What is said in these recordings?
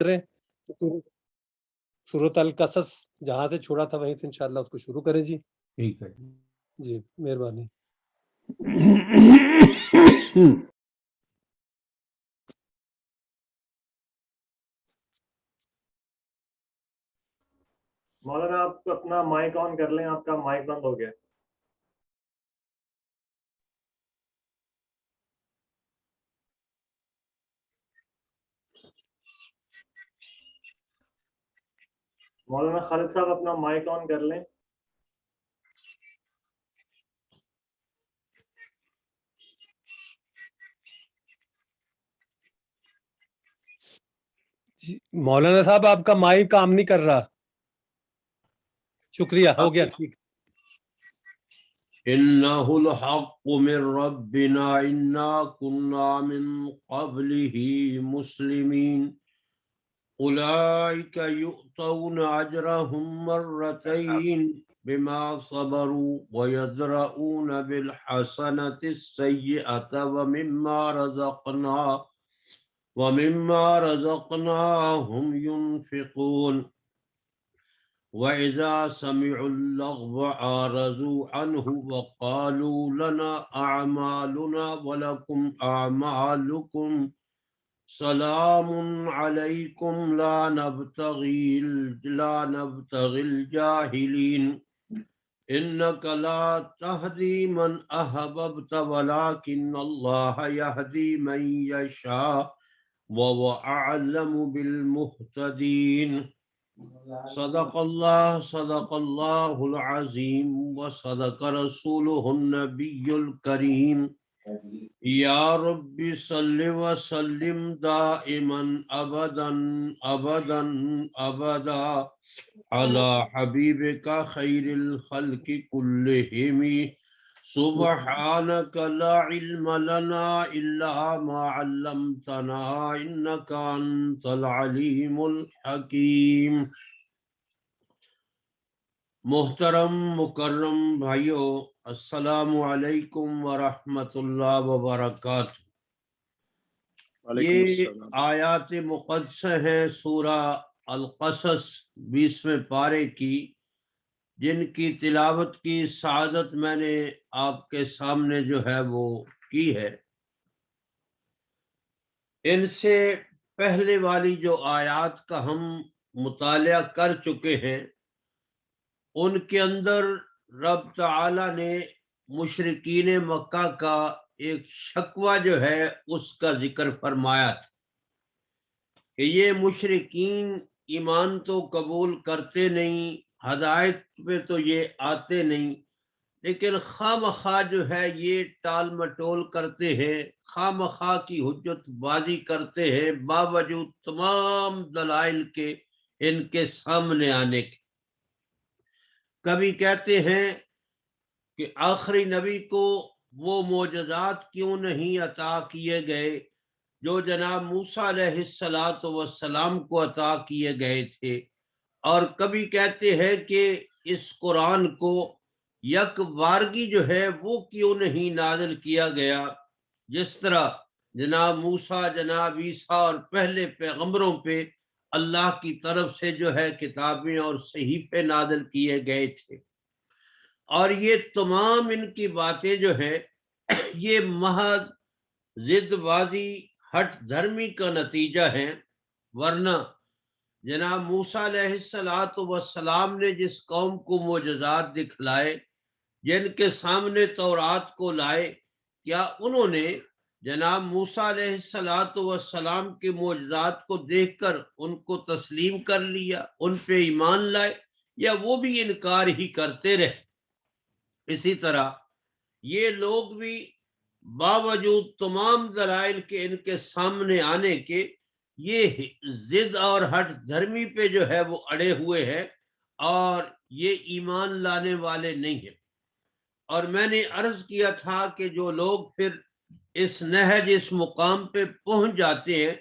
کریں تو سورۃ القصص جہاں سے چھوڑا تھا وہیں سے انشاءاللہ اس کو شروع کریں جی. ٹھیک ہے جی مہربانی. مولانا آپ اپنا مائک آن کر لیں، آپ کا مائک بند ہو گیا. مولانا خالد صاحب اپنا مائک آن کر لیں. مولانا صاحب آپ کا مائک کام نہیں کر رہا. شکریہ، ہو گیا ٹھیک. إنه الحق من ربنا إنا كنا من قبله مسلمين أولئك يؤتون أجرهم مرتين بما صبروا ويدرؤون بالحسنة السيئة ومما رزقناهم ينفقون وَإِذَا سَمِعُوا اللَّغْوَ أَعْرَضُوا عَنْهُ وَقَالُوا لَنَا أَعْمَالُنَا وَلَكُمْ أَعْمَالُكُمْ سَلَامٌ عَلَيْكُمْ لَا نَبْتَغِي الْجَاهِلِينَ إِنَّكَ لَا تَهْدِي مَنْ أَحْبَبْتَ وَلَكِنَّ اللَّهَ يَهْدِي مَنْ يَشَاءُ وَهُوَ أَعْلَمُ بِالْمُهْتَدِينَ. صدق اللہ العظیم وصدق رسولہ النبی الکریم. یا رب صل وسلم دائما ابدا ابدا ابدا علی حبیبک خیر الخلق کلہم. سبحانک لا علم لنا الا ما علمتنا انک انت العلیم الحکیم. محترم مکرم بھائیو، السلام علیکم ورحمۃ اللہ وبرکاتہ. یہ آیات مقدسہ ہیں سورہ القصص 20ویں پارے کی، جن کی تلاوت کی سعادت میں نے آپ کے سامنے جو ہے وہ کی ہے. ان سے پہلے والی جو آیات کا ہم مطالعہ کر چکے ہیں، ان کے اندر رب تعالی نے مشرکین مکہ کا ایک شکوہ جو ہے اس کا ذکر فرمایا تھا کہ یہ مشرکین ایمان تو قبول کرتے نہیں، ہدایت پہ تو یہ آتے نہیں، لیکن خواہ مخواہ جو ہے یہ ٹال مٹول کرتے ہیں، خواہ مخواہ کی حجت بازی کرتے ہیں باوجود تمام دلائل کے ان کے سامنے آنے کے. کبھی کہتے ہیں کہ آخری نبی کو وہ معجزات کیوں نہیں عطا کیے گئے جو جناب موسیٰ علیہ السلام کو عطا کیے گئے تھے، اور کبھی کہتے ہیں کہ اس قرآن کو یک بارگی جو ہے وہ کیوں نہیں نازل کیا گیا، جس طرح جناب موسیٰ، جناب عیسیٰ اور پہلے پیغمبروں پہ اللہ کی طرف سے جو ہے کتابیں اور صحیفے نازل کیے گئے تھے. اور یہ تمام ان کی باتیں جو ہے یہ محض ضد بازی، ہٹ دھرمی کا نتیجہ ہے. ورنہ جناب موسیٰ علیہ السلام نے جس قوم کو معجزات دکھلائے، جن کے سامنے تورات کو لائے، کیا انہوں نے جناب موسیٰ علیہ السلام کے معجزات کو دیکھ کر ان کو تسلیم کر لیا، ان پہ ایمان لائے، یا وہ بھی انکار ہی کرتے رہے؟ اسی طرح یہ لوگ بھی باوجود تمام دلائل کے ان کے سامنے آنے کے یہ ضد اور ہٹ دھرمی پہ جو ہے وہ اڑے ہوئے ہیں اور یہ ایمان لانے والے نہیں ہیں. اور میں نے عرض کیا تھا کہ جو لوگ پھر اس نہج، اس مقام پہ پہنچ جاتے ہیں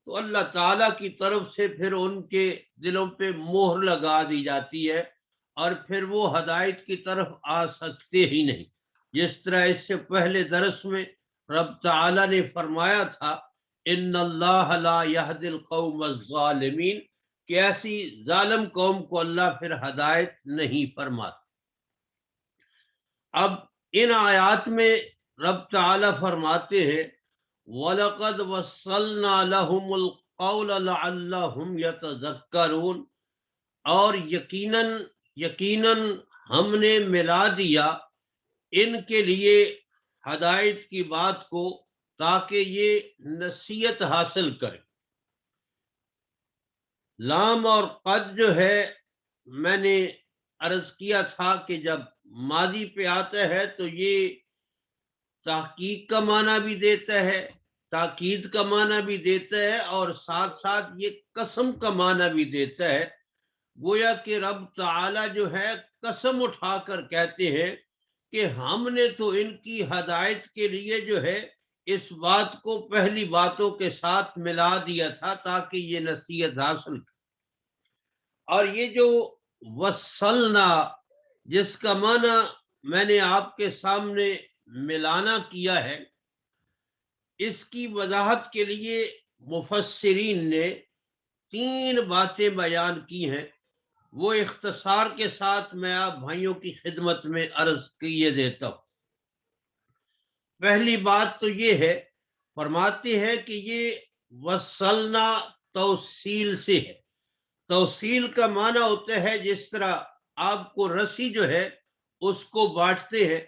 تو اللہ تعالیٰ کی طرف سے پھر ان کے دلوں پہ مہر لگا دی جاتی ہے اور پھر وہ ہدایت کی طرف آ سکتے ہی نہیں. جس طرح اس سے پہلے درس میں رب تعالیٰ نے فرمایا تھا ان اللہ لا یہدی القوم الظالمین کہ ایسی ظالم قوم کو اللہ پھر ہدایت نہیں فرماتا۔ اب ان آیات میں رب تعالی فرماتے ہیں وَلَقَدْ وَصَّلْنَا لَهُمُ الْقَوْلَ لَعَلَّهُمْ يَتَذَكَّرُونَ، اور یقیناً ہم نے ملا دیا ان کے لیے ہدایت کی بات کو تاکہ یہ نصیحت حاصل کریں۔ لام اور قد جو ہے میں نے عرض کیا تھا کہ جب ماضی پہ آتا ہے تو یہ تحقیق کا معنی بھی دیتا ہے، تاکید کا معنی بھی دیتا ہے، اور ساتھ ساتھ یہ قسم کا معنی بھی دیتا ہے۔ گویا کہ رب تعالی جو ہے قسم اٹھا کر کہتے ہیں کہ ہم نے تو ان کی ہدایت کے لیے جو ہے اس بات کو پہلی باتوں کے ساتھ ملا دیا تھا تاکہ یہ نصیحت حاصل کرے۔ اور یہ جو وصلنا جس کا معنی میں نے آپ کے سامنے ملانا کیا ہے، اس کی وضاحت کے لیے مفسرین نے 3 باتیں بیان کی ہیں، وہ اختصار کے ساتھ میں آپ بھائیوں کی خدمت میں عرض کیے دیتا ہوں۔ پہلی بات تو یہ ہے، فرماتے ہیں کہ یہ وصلنا توصیل سے ہے۔ توصیل کا معنی ہوتا ہے جس طرح آپ کو رسی جو ہے اس کو بانٹتے ہیں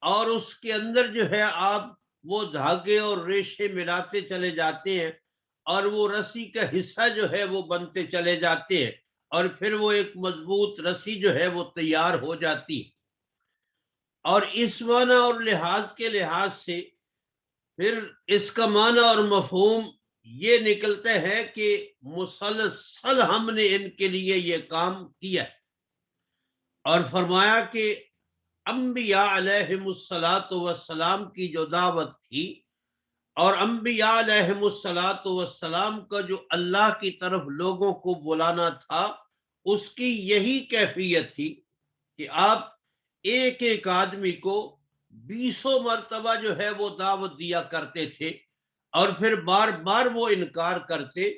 اور اس کے اندر جو ہے آپ وہ دھاگے اور ریشے ملاتے چلے جاتے ہیں اور وہ رسی کا حصہ جو ہے وہ بنتے چلے جاتے ہیں اور پھر وہ ایک مضبوط رسی جو ہے وہ تیار ہو جاتی ہے۔ اور اس معنی اور لحاظ کے لحاظ سے پھر اس کا معنی اور مفہوم یہ نکلتا ہے کہ مسلسل ہم نے ان کے لیے یہ کام کیا ہے۔ اور فرمایا کہ انبیاء علیہم السلام کی جو دعوت تھی اور انبیاء علیہم السلام کا جو اللہ کی طرف لوگوں کو بلانا تھا، اس کی یہی کیفیت تھی کہ آپ ایک ایک آدمی کو 20 مرتبہ جو ہے وہ دعوت دیا کرتے تھے اور پھر بار بار وہ انکار کرتے،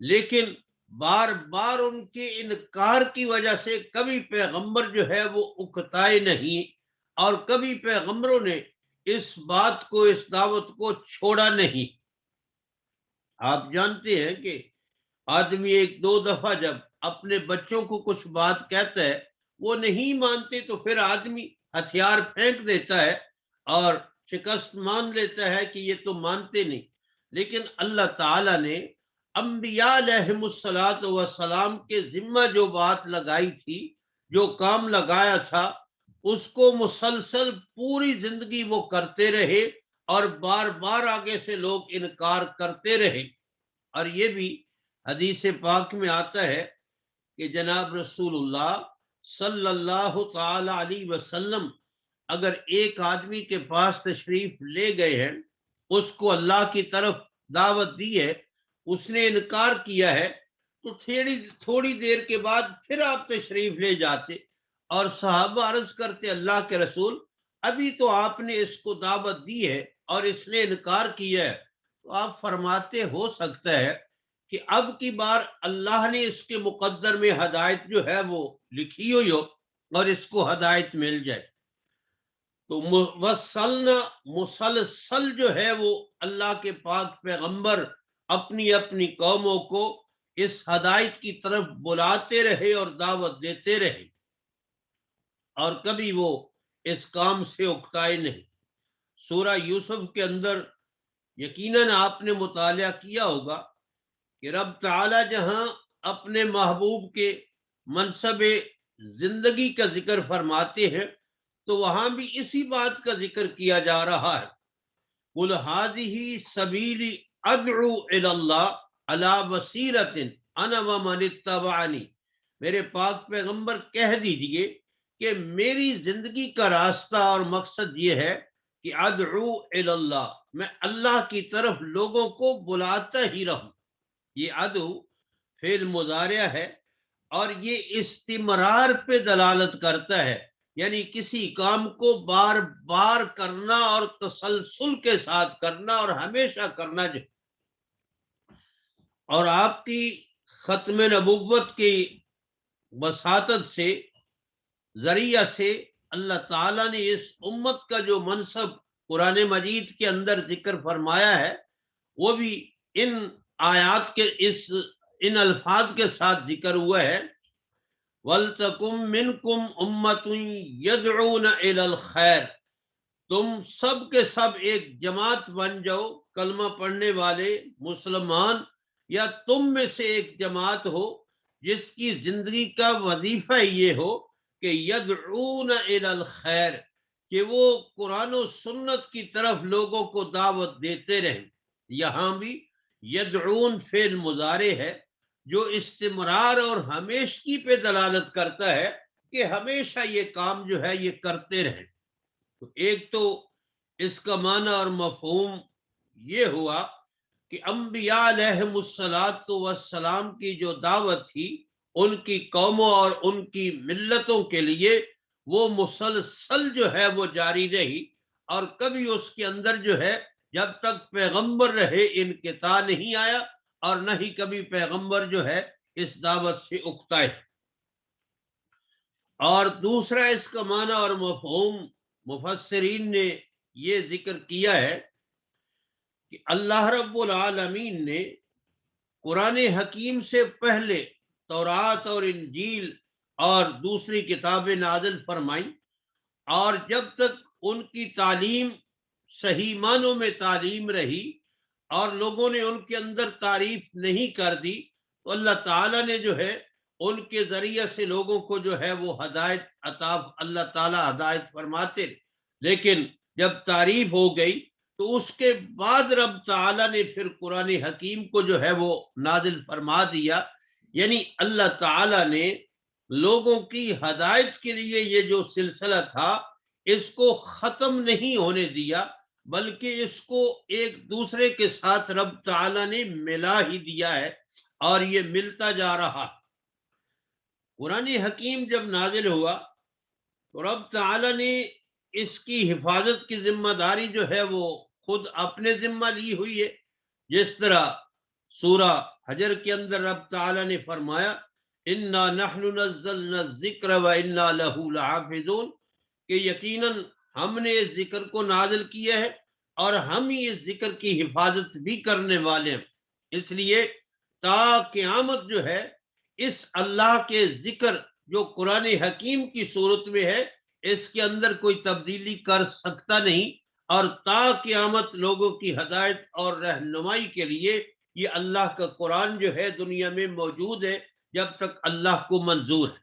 لیکن بار بار ان کے انکار کی وجہ سے کبھی پیغمبر جو ہے وہ اکتائے نہیں اور کبھی پیغمبروں نے اس بات کو، اس دعوت کو چھوڑا نہیں۔ آپ جانتے ہیں کہ آدمی 1-2 دفعہ جب اپنے بچوں کو کچھ بات کہتا ہے وہ نہیں مانتے تو پھر آدمی ہتھیار پھینک دیتا ہے اور شکست مان لیتا ہے کہ یہ تو مانتے نہیں۔ لیکن اللہ تعالی نے انبیاء علیہم السلام کے ذمہ جو بات لگائی تھی، جو کام لگایا تھا، اس کو مسلسل پوری زندگی وہ کرتے رہے اور بار بار آگے سے لوگ انکار کرتے رہے۔ اور یہ بھی حدیث پاک میں آتا ہے کہ جناب رسول اللہ صلی اللہ تعالی علیہ وسلم اگر ایک آدمی کے پاس تشریف لے گئے ہیں، اس کو اللہ کی طرف دعوت دی ہے، اس نے انکار کیا ہے، تو تھوڑی دیر کے بعد پھر آپ تشریف لے جاتے اور صحابہ عرض کرتے اللہ کے رسول ابھی تو آپ نے اس کو دعوت دی ہے اور اس نے انکار کیا ہے، تو آپ فرماتے ہو سکتا ہے کہ اب کی بار اللہ نے اس کے مقدر میں ہدایت جو ہے وہ لکھی ہوئی ہو اور اس کو ہدایت مل جائے۔ تو مسلسل جو ہے وہ اللہ کے پاک پیغمبر اپنی اپنی قوموں کو اس ہدایت کی طرف بلاتے رہے اور دعوت دیتے رہے اور کبھی وہ اس کام سے اکتائے نہیں۔ سورہ یوسف کے اندر یقیناً آپ نے مطالعہ کیا ہوگا کہ رب تعالی جہاں اپنے محبوب کے منصب زندگی کا ذکر فرماتے ہیں تو وہاں بھی اسی بات کا ذکر کیا جا رہا ہے۔ قُلْ هَٰذِهِ سَبِيلِي أَدْعُو إِلَى اللَّهِ عَلَىٰ بَصِيرَةٍ أَنَا وَمَنِ اتَّبَعَنِي، میرے پاک پیغمبر کہہ دیجئے کہ میری زندگی کا راستہ اور مقصد یہ ہے کہ ادعو الی اللہ، میں اللہ کی طرف لوگوں کو بلاتا ہی رہوں۔ یہ ادعو فعل مضارع ہے اور یہ استمرار پہ دلالت کرتا ہے، یعنی کسی کام کو بار بار کرنا اور تسلسل کے ساتھ کرنا اور ہمیشہ کرنا جو اور آپ کی ختم نبوت کی وساطت سے ذریعہ سے اللہ تعالیٰ نے اس امت کا جو منصب قرآن مجید کے اندر ذکر فرمایا ہے وہ بھی ان آیات کے ان الفاظ کے ساتھ ذکر ہوا ہے وَلْتَكُمْ مِنْكُمْ أُمَّةٌ يَدْعُونَ إِلَى الْخَيْرِ، تم سب کے سب ایک جماعت بن جاؤ، کلمہ پڑھنے والے مسلمان، یا تم میں سے ایک جماعت ہو جس کی زندگی کا وظیفہ یہ ہو کہ یدعون الی الخیر، کہ وہ قرآن و سنت کی طرف لوگوں کو دعوت دیتے رہیں۔ یہاں بھی یدعون فعل مضارع ہے جو استمرار اور ہمیشگی پہ دلالت کرتا ہے کہ ہمیشہ یہ کام جو ہے یہ کرتے رہیں۔ تو ایک تو اس کا معنی اور مفہوم یہ ہوا کہ انبیاء علیہم الصلاۃ والسلام کی جو دعوت تھی ان کی قوموں اور ان کی ملتوں کے لیے وہ مسلسل جو ہے وہ جاری رہی، اور کبھی اس کے اندر جو ہے جب تک پیغمبر رہے انقطاع نہیں آیا، اور نہ ہی کبھی پیغمبر جو ہے اس دعوت سے اکتائے۔ اور دوسرا اس کا معنی اور مفہوم مفسرین نے یہ ذکر کیا ہے کہ اللہ رب العالمین نے قرآن حکیم سے پہلے تورات اور انجیل اور دوسری کتابیں نازل فرمائیں، اور جب تک ان کی تعلیم صحیح معنوں میں تعلیم رہی اور لوگوں نے ان کے اندر تعریف نہیں کر دی تو اللہ تعالیٰ نے جو ہے ان کے ذریعے سے لوگوں کو جو ہے وہ ہدایت عطا، اللہ تعالیٰ ہدایت فرماتے، لیکن جب تعریف ہو گئی تو اس کے بعد رب تعالیٰ نے پھر قرآن حکیم کو جو ہے وہ نازل فرما دیا۔ یعنی اللہ تعالیٰ نے لوگوں کی ہدایت کے لیے یہ جو سلسلہ تھا اس کو ختم نہیں ہونے دیا، بلکہ اس کو ایک دوسرے کے ساتھ رب تعالیٰ نے ملا ہی دیا ہے، اور یہ ملتا جا رہا۔ قرآن حکیم جب نازل ہوا تو رب تعالیٰ نے اس کی حفاظت کی ذمہ داری جو ہے وہ خود اپنے ذمہ لی ہوئی ہے، جس طرح سورہ حجر کے اندر رب تعالیٰ نے فرمایا اِنَّا نَحْنُ نَزَّلْنَا الذِّكْرَ وَإِنَّا لَهُ لَحَافِظُونَ، کہ یقیناً ہم نے اس ذکر کو نازل کیا ہے اور ہم ہی اس ذکر کی حفاظت بھی کرنے والے ہیں۔ اس لیے تا قیامت جو ہے اس اللہ کے ذکر جو قرآن حکیم کی صورت میں ہے اس کے اندر کوئی تبدیلی کر سکتا نہیں، اور تا قیامت لوگوں کی ہدایت اور رہنمائی کے لیے یہ اللہ کا قرآن جو ہے دنیا میں موجود ہے جب تک اللہ کو منظور ہے۔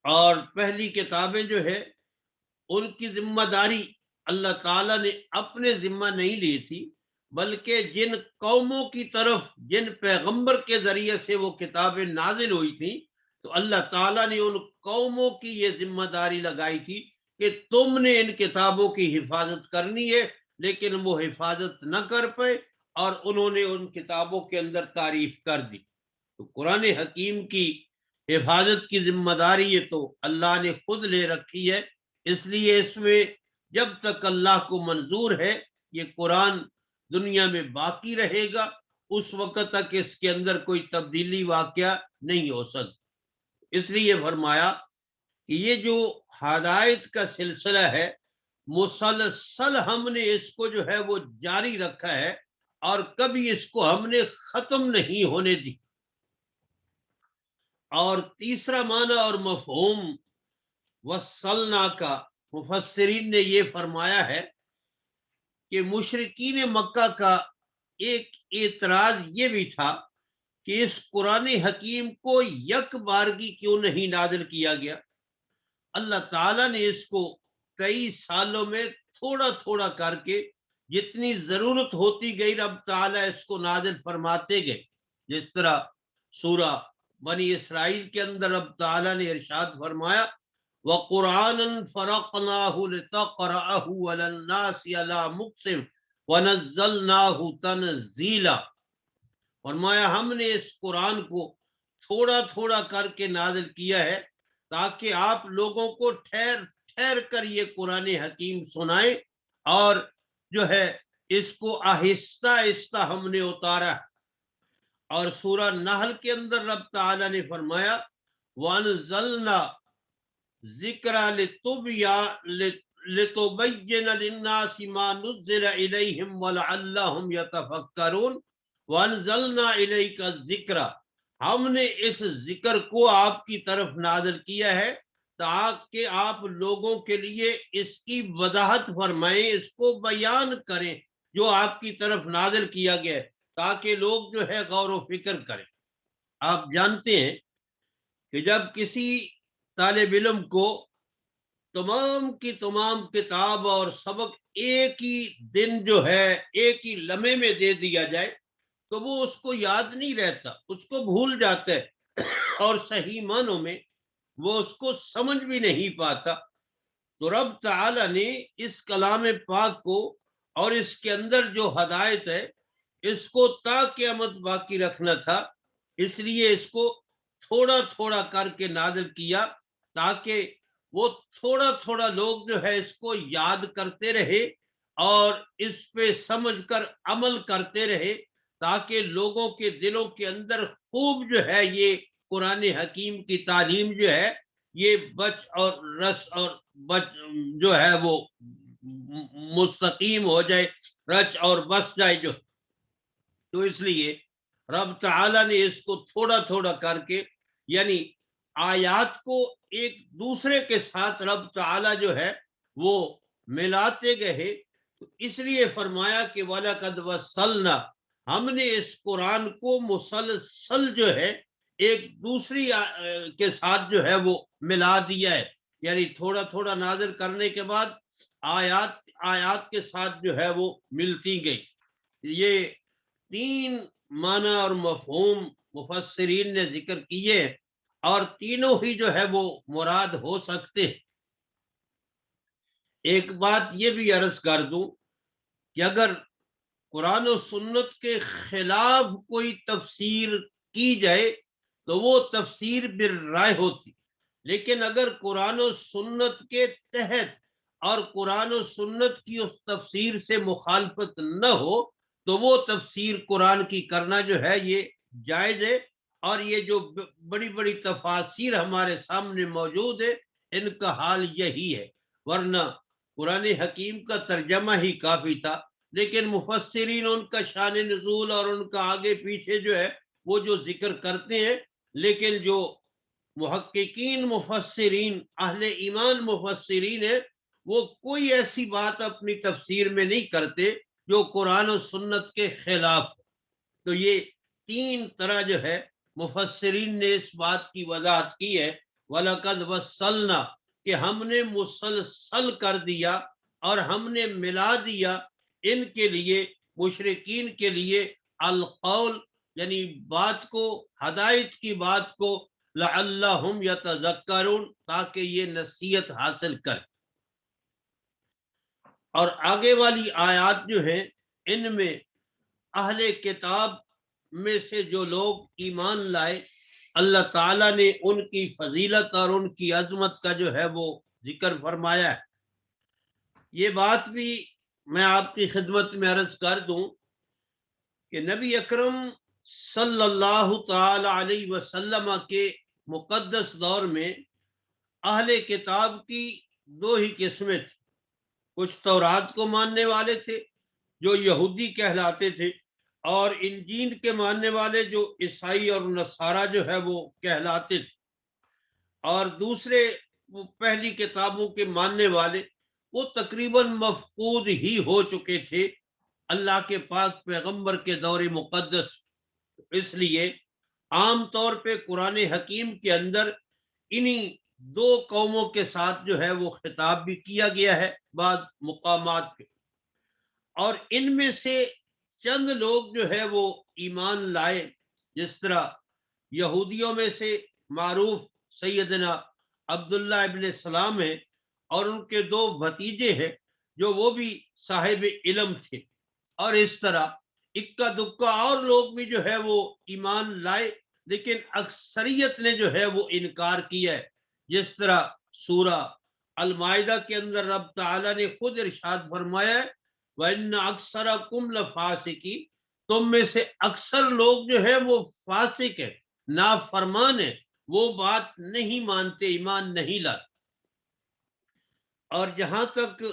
اور پہلی کتابیں جو ہے ان کی ذمہ داری اللہ تعالیٰ نے اپنے ذمہ نہیں لی تھی، بلکہ جن قوموں کی طرف جن پیغمبر کے ذریعے سے وہ کتابیں نازل ہوئی تھیں تو اللہ تعالیٰ نے ان قوموں کی یہ ذمہ داری لگائی تھی کہ تم نے ان کتابوں کی حفاظت کرنی ہے، لیکن وہ حفاظت نہ کر پائے اور انہوں نے ان کتابوں کے اندر تعریف کر دی۔ تو قرآن حکیم کی حفاظت کی ذمہ داری یہ تو اللہ نے خود لے رکھی ہے، اس لیے اس میں جب تک اللہ کو منظور ہے یہ قرآن دنیا میں باقی رہے گا، اس وقت تک اس کے اندر کوئی تبدیلی واقعہ نہیں ہو سکتی۔ اس لیے فرمایا کہ یہ جو ہدایت کا سلسلہ ہے مسلسل ہم نے اس کو جو ہے وہ جاری رکھا ہے اور کبھی اس کو ہم نے ختم نہیں ہونے دی۔ اور تیسرا معنی اور مفہوم وصلنا کا مفسرین نے یہ فرمایا ہے کہ مشرکین مکہ کا ایک اعتراض یہ بھی تھا کہ اس قرآن حکیم کو یک بارگی کیوں نہیں نازل کیا گیا۔ اللہ تعالیٰ نے اس کو کئی سالوں میں تھوڑا تھوڑا کر کے جتنی ضرورت ہوتی گئی رب تعالیٰ اس کو نازل فرماتے گئے، جس طرح سورہ بنی اسرائیل کے اندر رب تعالیٰ نے ارشاد فرمایا وَقُرْآنًا فَرَقْنَاهُ لِتَقْرَأَهُ عَلَى النَّاسِ عَلَى مُقْسِمٍ وَنَزَّلْنَاهُ تَنزِيلًا، فرمایا ہم نے اس قرآن کو تھوڑا تھوڑا کر کے نازل کیا ہے تاکہ آپ لوگوں کو ٹھہر ٹھہر کر یہ قرآن حکیم سنائیں، اور جو ہے اس کو آہستہ آہستہ ہم نے اتارا۔ اور سورہ نحل کے اندر رب تعالی نے فرمایا وَأَنزَلْنَا ذِكْرَ لِتُبَيِّنَ لِلنَّاسِ مَا نُزِّلَ إِلَيْهِمْ وَلَعَلَّهُمْ يَتَفَكَّرُونَ وَأَنزَلْنَا إِلَيْكَ الذِّكْرَ، ہم نے اس ذکر کو آپ کی طرف نازل کیا ہے تاکہ آپ لوگوں کے لیے اس کی وضاحت فرمائیں، اس کو بیان کریں جو آپ کی طرف نازل کیا گیا ہے، تاکہ لوگ جو ہے غور و فکر کریں۔ آپ جانتے ہیں کہ جب کسی طالب علم کو تمام کی تمام کتاب اور سبق ایک ہی دن جو ہے ایک ہی لمحے میں دے دیا جائے تو وہ اس کو یاد نہیں رہتا، اس کو بھول جاتا ہے اور صحیح معنوں میں وہ اس کو سمجھ بھی نہیں پاتا۔ تو رب تعالی نے اس کلام پاک کو اور اس کے اندر جو ہدایت ہے اس کو تا قیامت باقی رکھنا تھا، اس لیے اس کو تھوڑا تھوڑا کر کے نازل کیا تاکہ وہ تھوڑا تھوڑا لوگ جو ہے اس کو یاد کرتے رہے اور اس پہ سمجھ کر عمل کرتے رہے، تاکہ لوگوں کے دلوں کے اندر خوب جو ہے یہ قرآن حکیم کی تعلیم جو ہے یہ بچ اور رس اور بچ جو ہے وہ مستقیم ہو جائے، رچ اور بس جائے جو۔ تو اس لیے رب تعالی نے اس کو تھوڑا تھوڑا کر کے یعنی آیات کو ایک دوسرے کے ساتھ رب تعالی جو ہے وہ ملاتے گئے، تو اس لیے فرمایا کہ وَلَقَدْ وَصَّلْنَا، ہم نے اس قرآن کو مسلسل جو ہے ایک دوسری کے ساتھ جو ہے وہ ملا دیا ہے، یعنی تھوڑا تھوڑا نازل کرنے کے بعد آیات کے ساتھ جو ہے وہ ملتی گئی۔ یہ تین معنی اور مفہوم مفسرین نے ذکر کیے اور تینوں ہی جو ہے وہ مراد ہو سکتے ہیں۔ ایک بات یہ بھی عرض کر دوں کہ اگر قرآن و سنت کے خلاف کوئی تفسیر کی جائے تو وہ تفسیر بالرائے ہوتی، لیکن اگر قرآن و سنت کے تحت اور قرآن و سنت کی اس تفسیر سے مخالفت نہ ہو تو وہ تفسیر قرآن کی کرنا جو ہے یہ جائز ہے، اور یہ جو بڑی بڑی تفاسیر ہمارے سامنے موجود ہے ان کا حال یہی ہے، ورنہ قرآن حکیم کا ترجمہ ہی کافی تھا، لیکن مفسرین ان کا شان نزول اور ان کا آگے پیچھے جو ہے وہ جو ذکر کرتے ہیں، لیکن جو محققین مفسرین اہل ایمان مفسرین ہیں وہ کوئی ایسی بات اپنی تفسیر میں نہیں کرتے جو قرآن و سنت کے خلاف۔ تو یہ تین طرح جو ہے مفسرین نے اس بات کی وضاحت کی ہے وَلَقَدْ وَصَّلْنَا، کہ ہم نے مسلسل کر دیا اور ہم نے ملا دیا ان کے لیے مشرکین کے لیے القول، یعنی بات کو، ہدایت کی بات کو، لعلہم یتذکرون، تاکہ یہ نصیحت حاصل کریں۔ اور آگے والی آیات جو ہیں ان میں اہل کتاب میں سے جو لوگ ایمان لائے اللہ تعالیٰ نے ان کی فضیلت اور ان کی عظمت کا جو ہے وہ ذکر فرمایا ہے۔ یہ بات بھی میں آپ کی خدمت میں عرض کر دوں کہ نبی اکرم صلی اللہ تعالی علیہ وسلم کے مقدس دور میں اہل کتاب کی دو ہی قسمیں تھیں، کچھ تورات کو ماننے والے تھے جو یہودی کہلاتے تھے، اور انجیل کے ماننے والے جو عیسائی اور نصارہ جو ہے وہ کہلاتے تھے، اور دوسرے وہ پہلی کتابوں کے ماننے والے وہ تقریباً مفقود ہی ہو چکے تھے اللہ کے پاک پیغمبر کے دور مقدس۔ اس لیے عام طور پہ قرآن حکیم کے اندر انہی دو قوموں کے ساتھ جو ہے وہ خطاب بھی کیا گیا ہے بعض مقامات پہ، اور ان میں سے چند لوگ جو ہے وہ ایمان لائے، جس طرح یہودیوں میں سے معروف سیدنا عبداللہ ابن سلام ہیں اور ان کے دو بھتیجے ہیں جو وہ بھی صاحب علم تھے، اور اس طرح اکا دکا اور لوگ بھی جو ہے وہ ایمان لائے، لیکن اکثریت نے جو ہے وہ انکار کیا ہے، جس طرح سورہ المائدہ کے اندر رب تعالیٰ نے خود ارشاد فرمایا ہے وَإِنَّ أَكْثَرَكُمْ لَفَاسِقِينَ، تم میں سے اکثر لوگ جو ہے وہ فاسق ہے، نافرمان ہے، وہ بات نہیں مانتے، ایمان نہیں لاتے۔ اور جہاں تک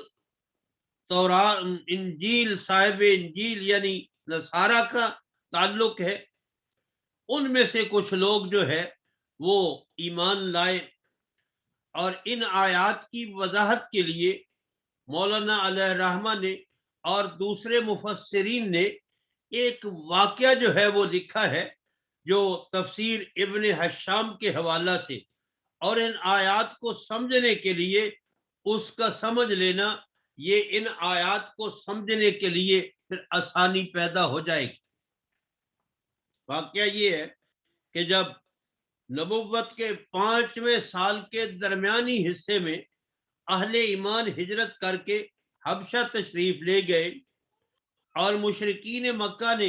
تورات انجیل، صاحب انجیل یعنی نصارہ کا تعلق ہے، ان میں سے کچھ لوگ جو ہے وہ ایمان لائے، اور ان آیات کی وضاحت کے لیے مولانا علیہ الرحمہ نے اور دوسرے مفسرین نے ایک واقعہ جو ہے وہ لکھا ہے، جو تفسیر ابن حشام کے حوالہ سے، اور ان آیات کو سمجھنے کے لیے اس کا سمجھ لینا، یہ ان آیات کو سمجھنے کے لیے پھر آسانی پیدا ہو جائے گی۔ واقعہ یہ ہے کہ جب نبوت کے 5ویں سال کے درمیانی حصے میں اہل ایمان ہجرت کر کے حبشہ تشریف لے گئے، اور مشرکین مکہ نے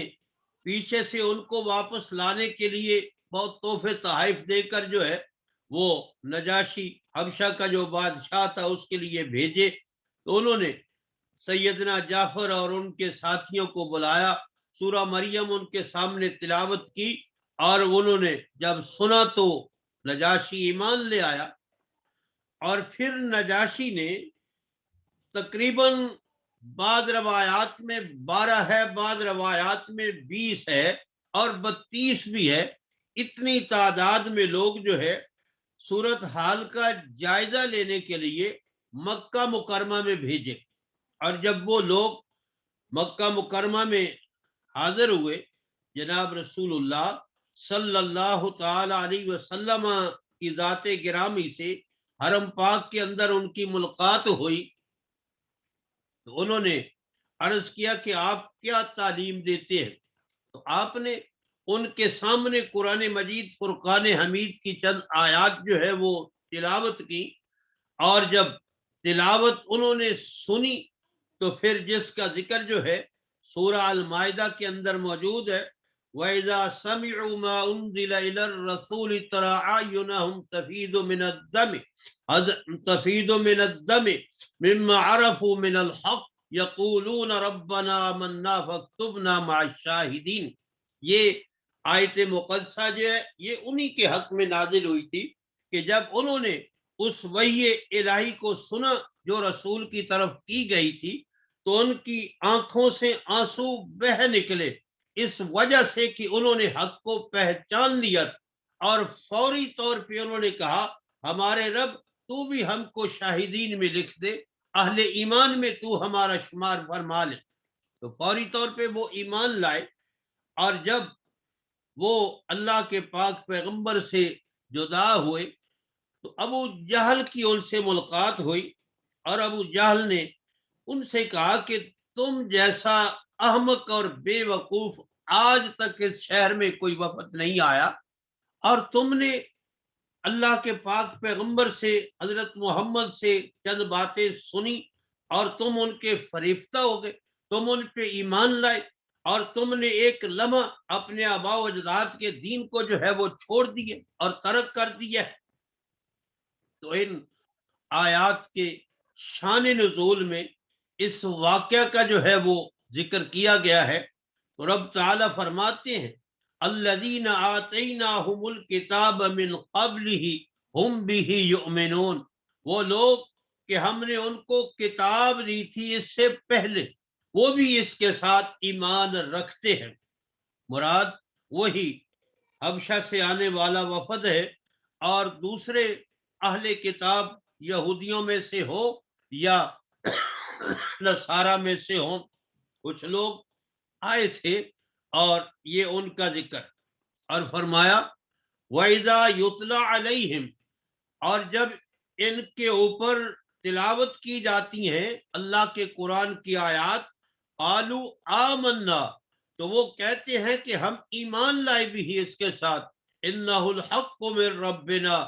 پیچھے سے ان کو واپس لانے کے لیے بہت تحفے تحائف دے کر جو ہے وہ نجاشی حبشہ کا جو بادشاہ تھا اس کے لیے بھیجے، تو انہوں نے سیدنا جعفر اور ان کے ساتھیوں کو بلایا، سورہ مریم ان کے سامنے تلاوت کی، اور انہوں نے جب سنا تو نجاشی ایمان لے آیا۔ اور پھر نجاشی نے تقریباً بعض روایات میں 12 ہے، بعض روایات میں 20 ہے، اور 32 بھی ہے، اتنی تعداد میں لوگ جو ہے صورت حال کا جائزہ لینے کے لیے مکہ مکرمہ میں بھیجے۔ اور جب وہ لوگ مکہ مکرمہ میں حاضر ہوئے، جناب رسول اللہ صلی اللہ تعالی علیہ وسلم کی ذات گرامی سے حرم پاک کے اندر ان کی ملاقات ہوئی، تو انہوں نے عرض کیا کہ آپ کیا تعلیم دیتے ہیں؟ تو آپ نے ان کے سامنے قرآن مجید فرقان حمید کی چند آیات جو ہے وہ تلاوت کی، اور جب تلاوت انہوں نے سنی تو پھر جس کا ذکر جو ہے سورہ المائدہ کے اندر موجود ہے، وَإِذَا سَمِعُوا مَا أُنزِلَ إِلَى الرَّسُولِ تَرَىٰ أَعْيُنَهُمْ تَفِيضُ مِنَ الدَّمِ مِمَّا عَرَفُوا مِنَ الْحَقِّ يَقُولُونَ رَبَّنَا آمَنَّا فَاكْتُبْنَا مَعَ الشَّاهِدِينَ۔ یہ آیت مقدسہ جو ہے یہ انہی کے حق میں نازل ہوئی تھی کہ جب انہوں نے اس وحی الہی کو سنا جو رسول کی طرف کی گئی تھی، تو ان کی آنکھوں سے آنسو بہہ نکلے، اس وجہ سے کہ انہوں نے حق کو پہچان لیا، اور فوری طور پہ انہوں نے کہا ہمارے رب تو بھی ہم کو شاہدین میں لکھ دے، اہل ایمان میں تو ہمارا شمار فرما لے۔ تو فوری طور پہ وہ ایمان لائے، اور جب وہ اللہ کے پاک پیغمبر سے جدا ہوئے تو ابو جہل کی ان سے ملاقات ہوئی، اور ابو جہل نے ان سے کہا کہ تم جیسا احمق اور بے وقوف آج تک اس شہر میں کوئی وفد نہیں آیا، اور تم نے اللہ کے پاک پیغمبر سے، حضرت محمد سے چند باتیں سنی، اور تم ان کے فریفتہ ہو گئے، تم ان پہ ایمان لائے، اور تم نے ایک لمحہ اپنے آباء و اجداد کے دین کو جو ہے وہ چھوڑ دیے اور ترک کر دیا ہے۔ تو ان آیات کے شان نزول میں اس واقعہ کا جو ہے وہ ذکر کیا گیا ہے۔ تو رب تعالیٰ فرماتے ہیں الذین آتیناہم الکتاب من قبلہ ہم بہ یؤمنون، وہ لوگ کہ ہم نے ان کو کتاب دی تھی اس سے پہلے، وہ بھی اس کے ساتھ ایمان رکھتے ہیں۔ مراد وہی حبشہ سے آنے والا وفد ہے، اور دوسرے اہل کتاب یہودیوں میں سے ہو یا نصارہ میں سے ہوں، کچھ لوگ آئے تھے، اور یہ ان کا ذکر، اور فرمایا وَإِذَا يُتْلَى عَلَيْهِمْ، اور جب ان کے اوپر تلاوت کی جاتی ہیں اللہ کے قرآن کی آیات، قَالُوا آمَنَّا، تو وہ کہتے ہیں کہ ہم ایمان لائے بھی ہی اس کے ساتھ، اِنَّهُ الْحَقُّ مِن رَبِّنَا،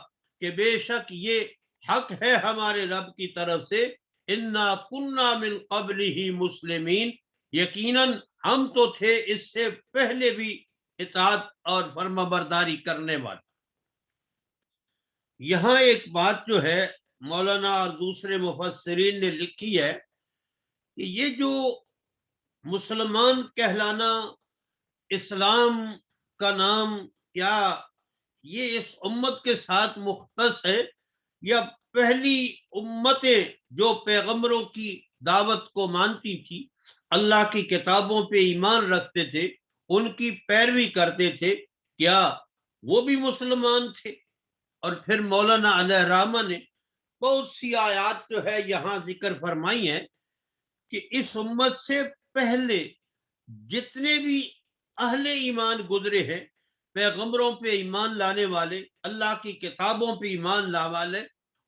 کہ بے شک یہ حق ہے ہمارے رب کی طرف سے، اِنَّا كُنَّا مِن قَبْلِهِ مُسْلِمِينَ، یقیناً ہم تو تھے اس سے پہلے بھی اطاعت اور فرما برداری کرنے والے۔ یہاں ایک بات جو ہے مولانا اور دوسرے مفسرین نے لکھی ہے کہ یہ جو مسلمان کہلانا اسلام کا نام کیا یہ اس امت کے ساتھ مختص ہے یا پہلی امتیں جو پیغمبروں کی دعوت کو مانتی تھی، اللہ کی کتابوں پہ ایمان رکھتے تھے، ان کی پیروی کرتے تھے، کیا وہ بھی مسلمان تھے؟ اور پھر مولانا علیہ رحمہ نے بہت سی آیات جو ہے یہاں ذکر فرمائی ہیں کہ اس امت سے پہلے جتنے بھی اہل ایمان گزرے ہیں، پیغمبروں پہ ایمان لانے والے، اللہ کی کتابوں پہ ایمان لانے والے،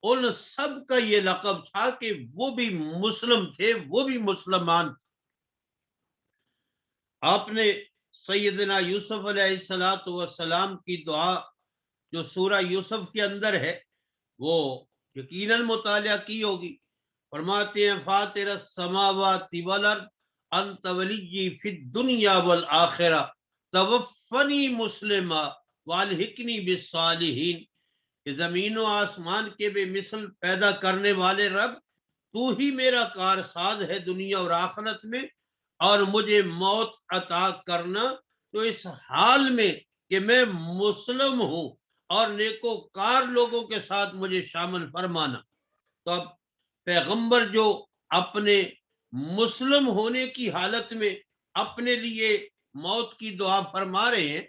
ان سب کا یہ لقب تھا کہ وہ بھی مسلم تھے، وہ بھی مسلمان تھے۔ آپ نے سیدنا یوسف علیہ السلام کی دعا جو سورہ یوسف کے اندر ہے وہ یقیناً مطالعہ کی ہوگی۔ فرماتے ہیں فاطر السماوات والارض انت ولی فی الدنیا والآخرہ توفنی مسلمہ والحقنی بالصالحین، کہ زمین و آسمان کے بے مثل پیدا کرنے والے رب، تو ہی میرا کارساز ہے دنیا اور آخرت میں، اور مجھے موت عطا کرنا تو اس حال میں کہ میں مسلم ہوں، اور نیکوکار لوگوں کے ساتھ مجھے شامل فرمانا۔ تو اب پیغمبر جو اپنے مسلم ہونے کی حالت میں اپنے لیے موت کی دعا فرما رہے ہیں،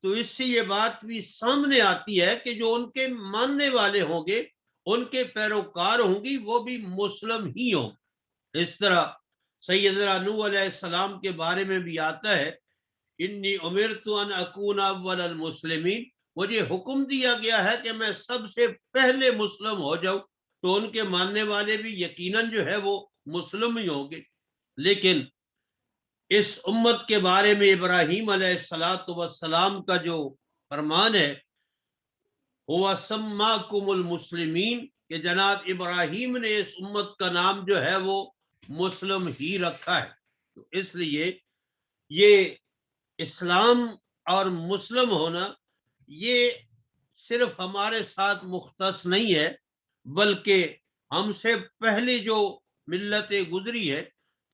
تو اس سے یہ بات بھی سامنے آتی ہے کہ جو ان کے ماننے والے ہوں گے، ان کے پیروکار ہوں گی، وہ بھی مسلم ہی ہوں۔ اس طرح سیدنا نوح علیہ السلام کے بارے میں بھی آتا ہے انی امرت ان اکون اول المسلمین، مجھے حکم دیا گیا ہے کہ میں سب سے پہلے مسلم ہو جاؤں، تو ان کے ماننے والے بھی یقیناً جو ہے وہ مسلم ہی ہوں گے۔ لیکن اس امت کے بارے میں ابراہیم علیہ السلام کا جو فرمان ہے ہوا سماکم المسلمین، کہ جناب ابراہیم نے اس امت کا نام جو ہے وہ مسلم ہی رکھا ہے۔ تو اس لیے یہ اسلام اور مسلم ہونا یہ صرف ہمارے ساتھ مختص نہیں ہے، بلکہ ہم سے پہلے جو ملتیں گزری ہے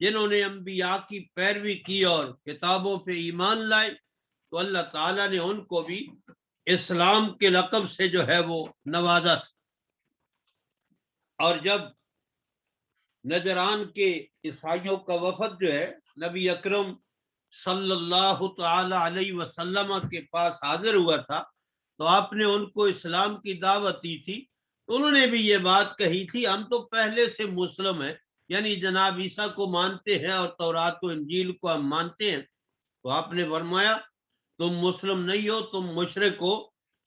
جنہوں نے انبیاء کی پیروی کی اور کتابوں پہ ایمان لائے، تو اللہ تعالیٰ نے ان کو بھی اسلام کے لقب سے جو ہے وہ نوازا تھا۔ اور جب نجران کے عیسائیوں کا وفد جو ہے نبی اکرم صلی اللہ تعالی علیہ وسلم کے پاس حاضر ہوا تھا، تو آپ نے ان کو اسلام کی دعوت دی تھی، تو انہوں نے بھی یہ بات کہی تھی ہم تو پہلے سے مسلم ہیں، یعنی جناب عیسیٰ کو مانتے ہیں اور تورات و انجیل کو ہم مانتے ہیں۔ تو آپ نے فرمایا تم مسلم نہیں ہو، تم مشرک ہو،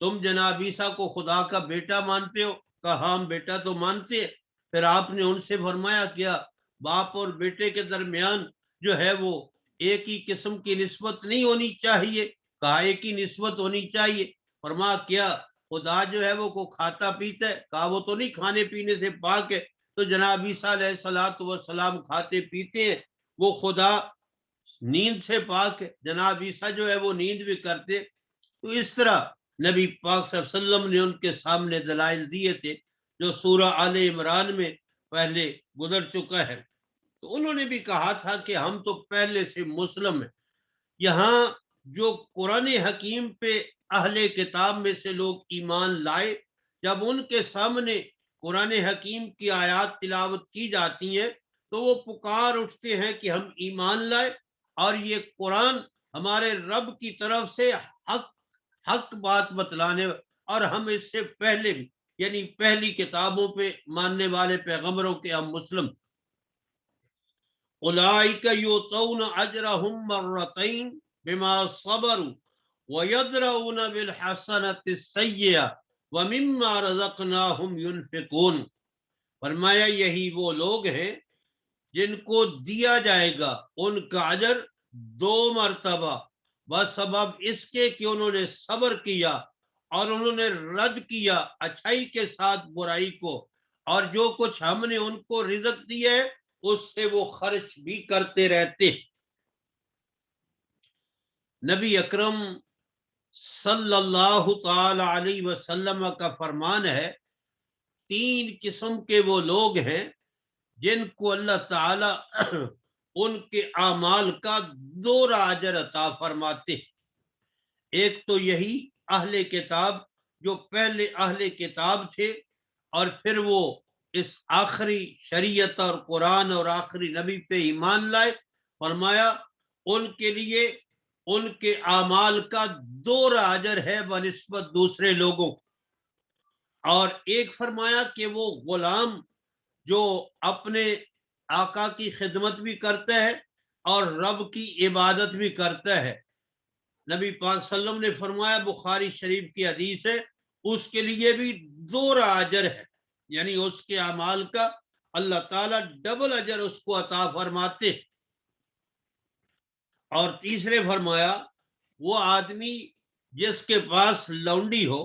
تم جناب عیسیٰ کو خدا کا بیٹا مانتے ہو؟ کہا ہم بیٹا تو مانتے ہیں۔ پھر آپ نے ان سے فرمایا کیا باپ اور بیٹے کے درمیان جو ہے وہ ایک ہی قسم کی نسبت نہیں ہونی چاہیے؟ کہا ایک ہی نسبت ہونی چاہیے۔ فرمایا کیا خدا جو ہے وہ کو کھاتا پیتا ہے؟ کہا وہ تو نہیں کھانے پینے سے پاک ہے۔ تو جناب عیسیٰ علیہ السلام کھاتے پیتے ہیں، وہ خدا نیند سے پاک ہے، جناب عیسیٰ جو ہے وہ نیند بھی کرتے۔ تو اس طرح نبی پاک صلی اللہ علیہ وسلم نے ان کے سامنے دلائل دیے تھے جو سورہ آل عمران میں پہلے گزر چکا ہے۔ تو انہوں نے بھی کہا تھا کہ ہم تو پہلے سے مسلم ہیں۔ یہاں جو قرآن حکیم پہ اہل کتاب میں سے لوگ ایمان لائے، جب ان کے سامنے قرآن حکیم کی آیات تلاوت کی جاتی ہیں تو وہ پکار اٹھتے ہیں کہ ہم ایمان لائے، اور یہ قرآن ہمارے رب کی طرف سے حق بات بتلانے، اور ہم اس سے پہلے بھی یعنی پہلی کتابوں پہ ماننے والے پیغمبروں کے ہم مسلم۔ اولئک یؤتون اجرهم مرتين بما صبروا ويدرؤون بالحسنة السیئة ومما رزقناهم ينفقون۔ فرمایا یہی وہ لوگ ہیں جن کو دیا جائے گا ان کا اجر 2 مرتبہ بسبب اس کے کہ انہوں نے صبر کیا اور انہوں نے رد کیا اچھائی کے ساتھ برائی کو، اور جو کچھ ہم نے ان کو رزق دیا ہے اس سے وہ خرچ بھی کرتے رہتے۔ نبی اکرم صلی اللہ تعالی علیہ وسلم کا فرمان ہے 3 قسم کے وہ لوگ ہیں جن کو اللہ تعالی ان کے اعمال کا دوہرا اجر عطا فرماتے ہیں۔ ایک تو یہی اہل کتاب جو پہلے اہل کتاب تھے اور پھر وہ اس آخری شریعت اور قرآن اور آخری نبی پہ ایمان لائے، فرمایا ان کے لیے ان کے اعمال کا دوہرا اجر ہے بنسبت دوسرے لوگوں کو۔ اور ایک فرمایا کہ وہ غلام جو اپنے آقا کی خدمت بھی کرتا ہے اور رب کی عبادت بھی کرتا ہے، نبی پاک صلی اللہ علیہ وسلم نے فرمایا، بخاری شریف کی حدیث ہے، اس کے لیے بھی دوہرا اجر ہے، یعنی اس کے اعمال کا اللہ تعالیٰ ڈبل اجر اس کو عطا فرماتے۔ اور تیسرے فرمایا وہ آدمی جس کے پاس لونڈی ہو،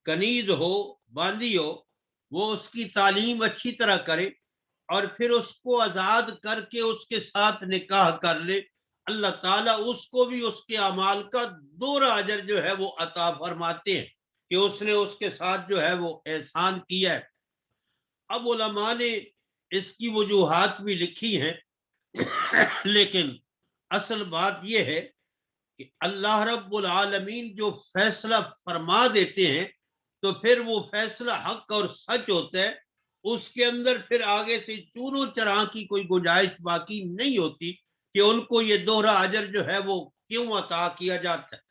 کنیز ہو، باندی ہو، وہ اس کی تعلیم اچھی طرح کرے اور پھر اس کو آزاد کر کے اس کے ساتھ نکاح کر لے، اللہ تعالیٰ اس کو بھی اس کے اعمال کا دوہرا اجر جو ہے وہ عطا فرماتے ہیں کہ اس نے اس کے ساتھ جو ہے وہ احسان کیا ہے۔ اب علماء نے اس کی وجوہات بھی لکھی ہیں، لیکن اصل بات یہ ہے کہ اللہ رب العالمین جو فیصلہ فرما دیتے ہیں تو پھر وہ فیصلہ حق اور سچ ہوتا ہے، اس کے اندر پھر آگے سے چوروں چراں کی کوئی گنجائش باقی نہیں ہوتی کہ ان کو یہ دوہرا اجر جو ہے وہ کیوں عطا کیا جاتا ہے۔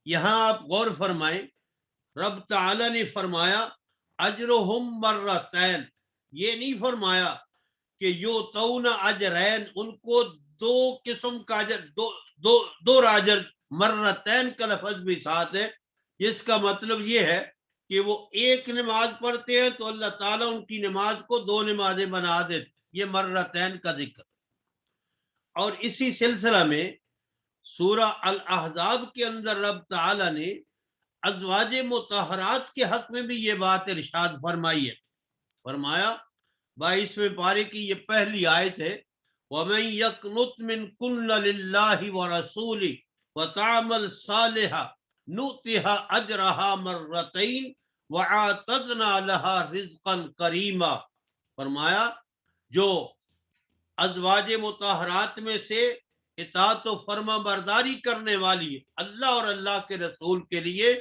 یہاں آپ غور فرمائیں، رب تعالی نے فرمایا اجرہم مرتین، یہ نہیں فرمایا کہ یؤتون اجرین، ان کو دو قسم کا اجر، دوہرا اجر، مرتین کا لفظ بھی ساتھ ہے، جس کا مطلب یہ ہے کہ وہ ایک نماز پڑھتے ہیں تو اللہ تعالیٰ ان کی نماز کو دو نمازیں بنا دیتے، یہ مرتین کا ذکر۔ اور اسی سلسلہ میں سورہ الاحزاب کے اندر رب تعالیٰ نے ازواج مطہرات کے حق میں بھی یہ بات ارشاد فرمائی ہے، فرمایا 22ویں پارے کی یہ پہلی آیت ہے، وَمَن يَقْنُتْ مِنْكُنَّ لِلَّهِ وَرَسُولِهِ وَتَعْمَلْ صَالِحًا نُؤْتِهَا أَجْرَهَا مَرَّتَيْنِ وَأَعْتَدْنَا لَهَا رِزْقًا كَرِيمًا۔ فرمایا جو ازواج مطہرات میں سے اطاعت و فرما برداری کرنے والی ہے اللہ اور اللہ کے رسول کے لیے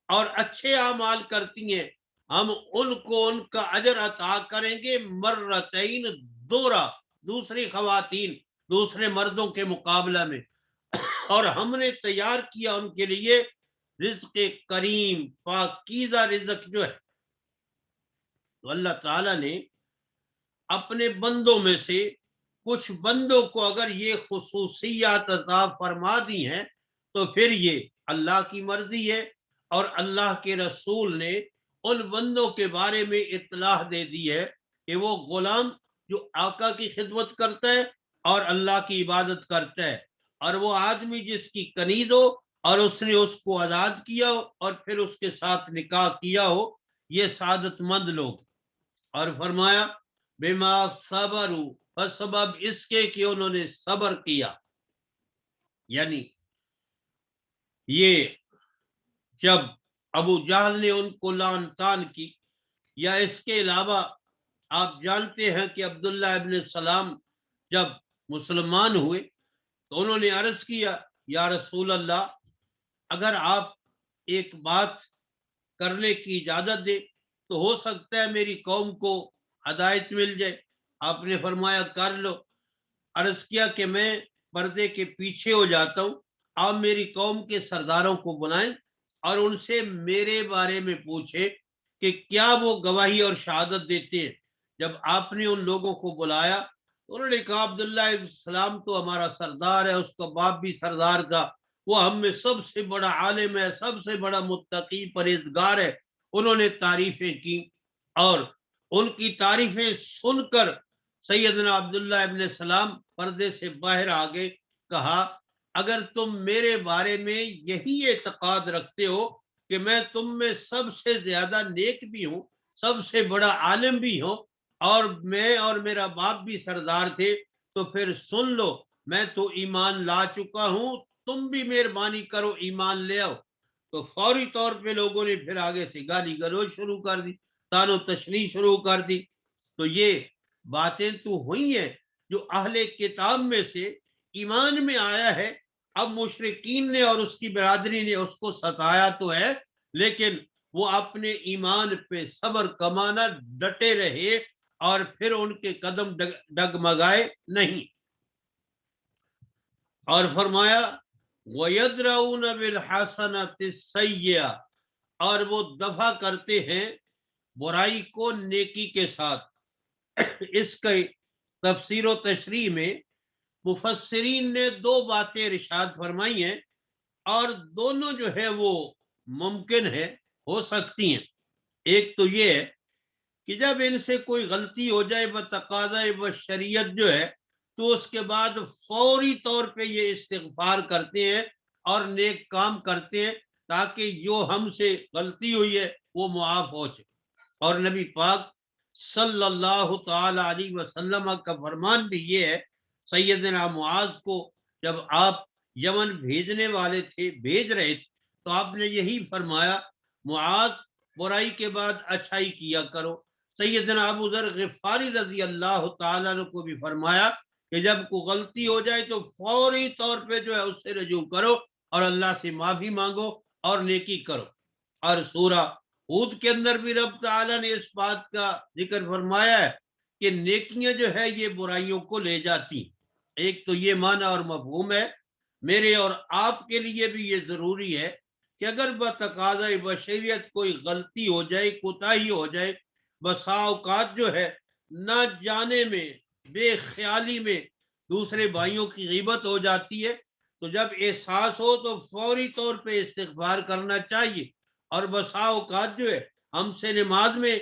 اور اچھے اعمال کرتی ہیں، ہم ان کو ان کا اجر عطا کریں گے مرتین، دوہرا، دوسری خواتین، دوسرے مردوں کے مقابلہ میں، اور ہم نے تیار کیا ان کے لیے رزق کریم، پاکیزہ رزق جو ہے۔ تو اللہ تعالیٰ نے اپنے بندوں میں سے کچھ بندوں کو اگر یہ خصوصیات عطا فرما دی ہیں تو پھر یہ اللہ کی مرضی ہے، اور اللہ کے رسول نے ان بندوں کے بارے میں اطلاع دے دی ہے کہ وہ غلام جو آقا کی خدمت کرتا ہے اور اللہ کی عبادت کرتا ہے، اور وہ آدمی جس کی کنیز ہو اور اس نے اس کو آزاد کیا ہو اور پھر اس کے ساتھ نکاح کیا ہو، یہ سعادت مند لوگ۔ اور فرمایا بما صبروا، بسبب اس کے کہ انہوں نے صبر کیا، یعنی یہ جب ابو جہل نے ان کو لعن طعن کی، یا اس کے علاوہ آپ جانتے ہیں کہ عبداللہ ابن سلام جب مسلمان ہوئے تو انہوں نے عرض کیا یا رسول اللہ، اگر آپ ایک بات کرنے کی اجازت دے تو ہو سکتا ہے میری قوم کو ہدایت مل جائے۔ آپ نے فرمایا کر لو۔ عرض کیا کہ میں پردے کے پیچھے ہو جاتا ہوں، آپ میری قوم کے سرداروں کو بلائیں اور ان سے میرے بارے میں پوچھے کہ کیا وہ گواہی اور شہادت دیتے ہیں۔ جب آپ نے ان لوگوں کو بلایا تو انہوں نے کہا عبداللہ ابن السلام تو ہمارا سردار ہے، اس کا باپ بھی سردار تھا، وہ ہم میں سب سے بڑا عالم ہے، سب سے بڑا متقی پرہیزگار ہے۔ انہوں نے تعریفیں کی، اور ان کی تعریفیں سن کر سیدنا عبداللہ ابن سلام پردے سے باہر آگے، کہا اگر تم میرے بارے میں یہی اعتقاد رکھتے ہو کہ میں تم میں سب سے زیادہ نیک بھی ہوں، سب سے بڑا عالم بھی ہوں، اور میں اور میرا باپ بھی سردار تھے، تو پھر سن لو میں تو ایمان لا چکا ہوں، تم بھی مہربانی کرو ایمان لے آؤ۔ تو فوری طور پہ لوگوں نے پھر آگے سے گالی گلوچ شروع کر دی، تان و تشنیع شروع کر دی۔ تو یہ باتیں تو ہوئی ہیں، جو اہل کتاب میں سے ایمان میں آیا ہے، اب مشرکین نے اور اس کی برادری نے اس کو ستایا تو ہے، لیکن وہ اپنے ایمان پہ صبر کمانا ڈٹے رہے اور پھر ان کے قدم ڈگمگائے نہیں۔ اور فرمایا وَيَدْرَؤُونَ بِالْحَسَنَةِ السَّيِّئَةَ، اور وہ دفع کرتے ہیں برائی کو نیکی کے ساتھ۔ اس کے تفسیر و تشریح میں مفسرین نے دو باتیں ارشاد فرمائی ہیں، اور دونوں جو ہے وہ ممکن ہے، ہو سکتی ہیں۔ ایک تو یہ ہے کہ جب ان سے کوئی غلطی ہو جائے بتقاضۂ بشریت جو ہے، تو اس کے بعد فوری طور پہ یہ استغفار کرتے ہیں اور نیک کام کرتے ہیں تاکہ جو ہم سے غلطی ہوئی ہے وہ معاف ہو جائے۔ اور نبی پاک صلی اللہ تعالی علیہ وسلم کا فرمان بھی یہ ہے، سیدنا معاذ کو جب آپ یمن بھیجنے والے تھے، بھیج رہے تھے، تو آپ نے یہی فرمایا معاذ برائی کے بعد اچھائی کیا کرو۔ سیدنا ابو ذر غفاری رضی اللہ تعالیٰ عنہ کو بھی فرمایا کہ جب کوئی غلطی ہو جائے تو فوری طور پہ جو ہے اس سے رجوع کرو اور اللہ سے معافی مانگو اور نیکی کرو۔ اور سورہ ہود کے اندر بھی رب تعالیٰ نے اس بات کا ذکر فرمایا ہے کہ نیکیاں جو ہے یہ برائیوں کو لے جاتی۔ ایک تو یہ معنی اور مفہوم ہے۔ میرے اور آپ کے لیے بھی یہ ضروری ہے کہ اگر بتقاضۂ بشریت کوئی غلطی ہو جائے، کوتاہی ہو جائے، بسا اوقات جو ہے نہ جانے میں، بے خیالی میں دوسرے بھائیوں کی غیبت ہو جاتی ہے، تو جب احساس ہو تو فوری طور پہ استغفار کرنا چاہیے۔ اور بسا اوقات جو ہے ہم سے نماز میں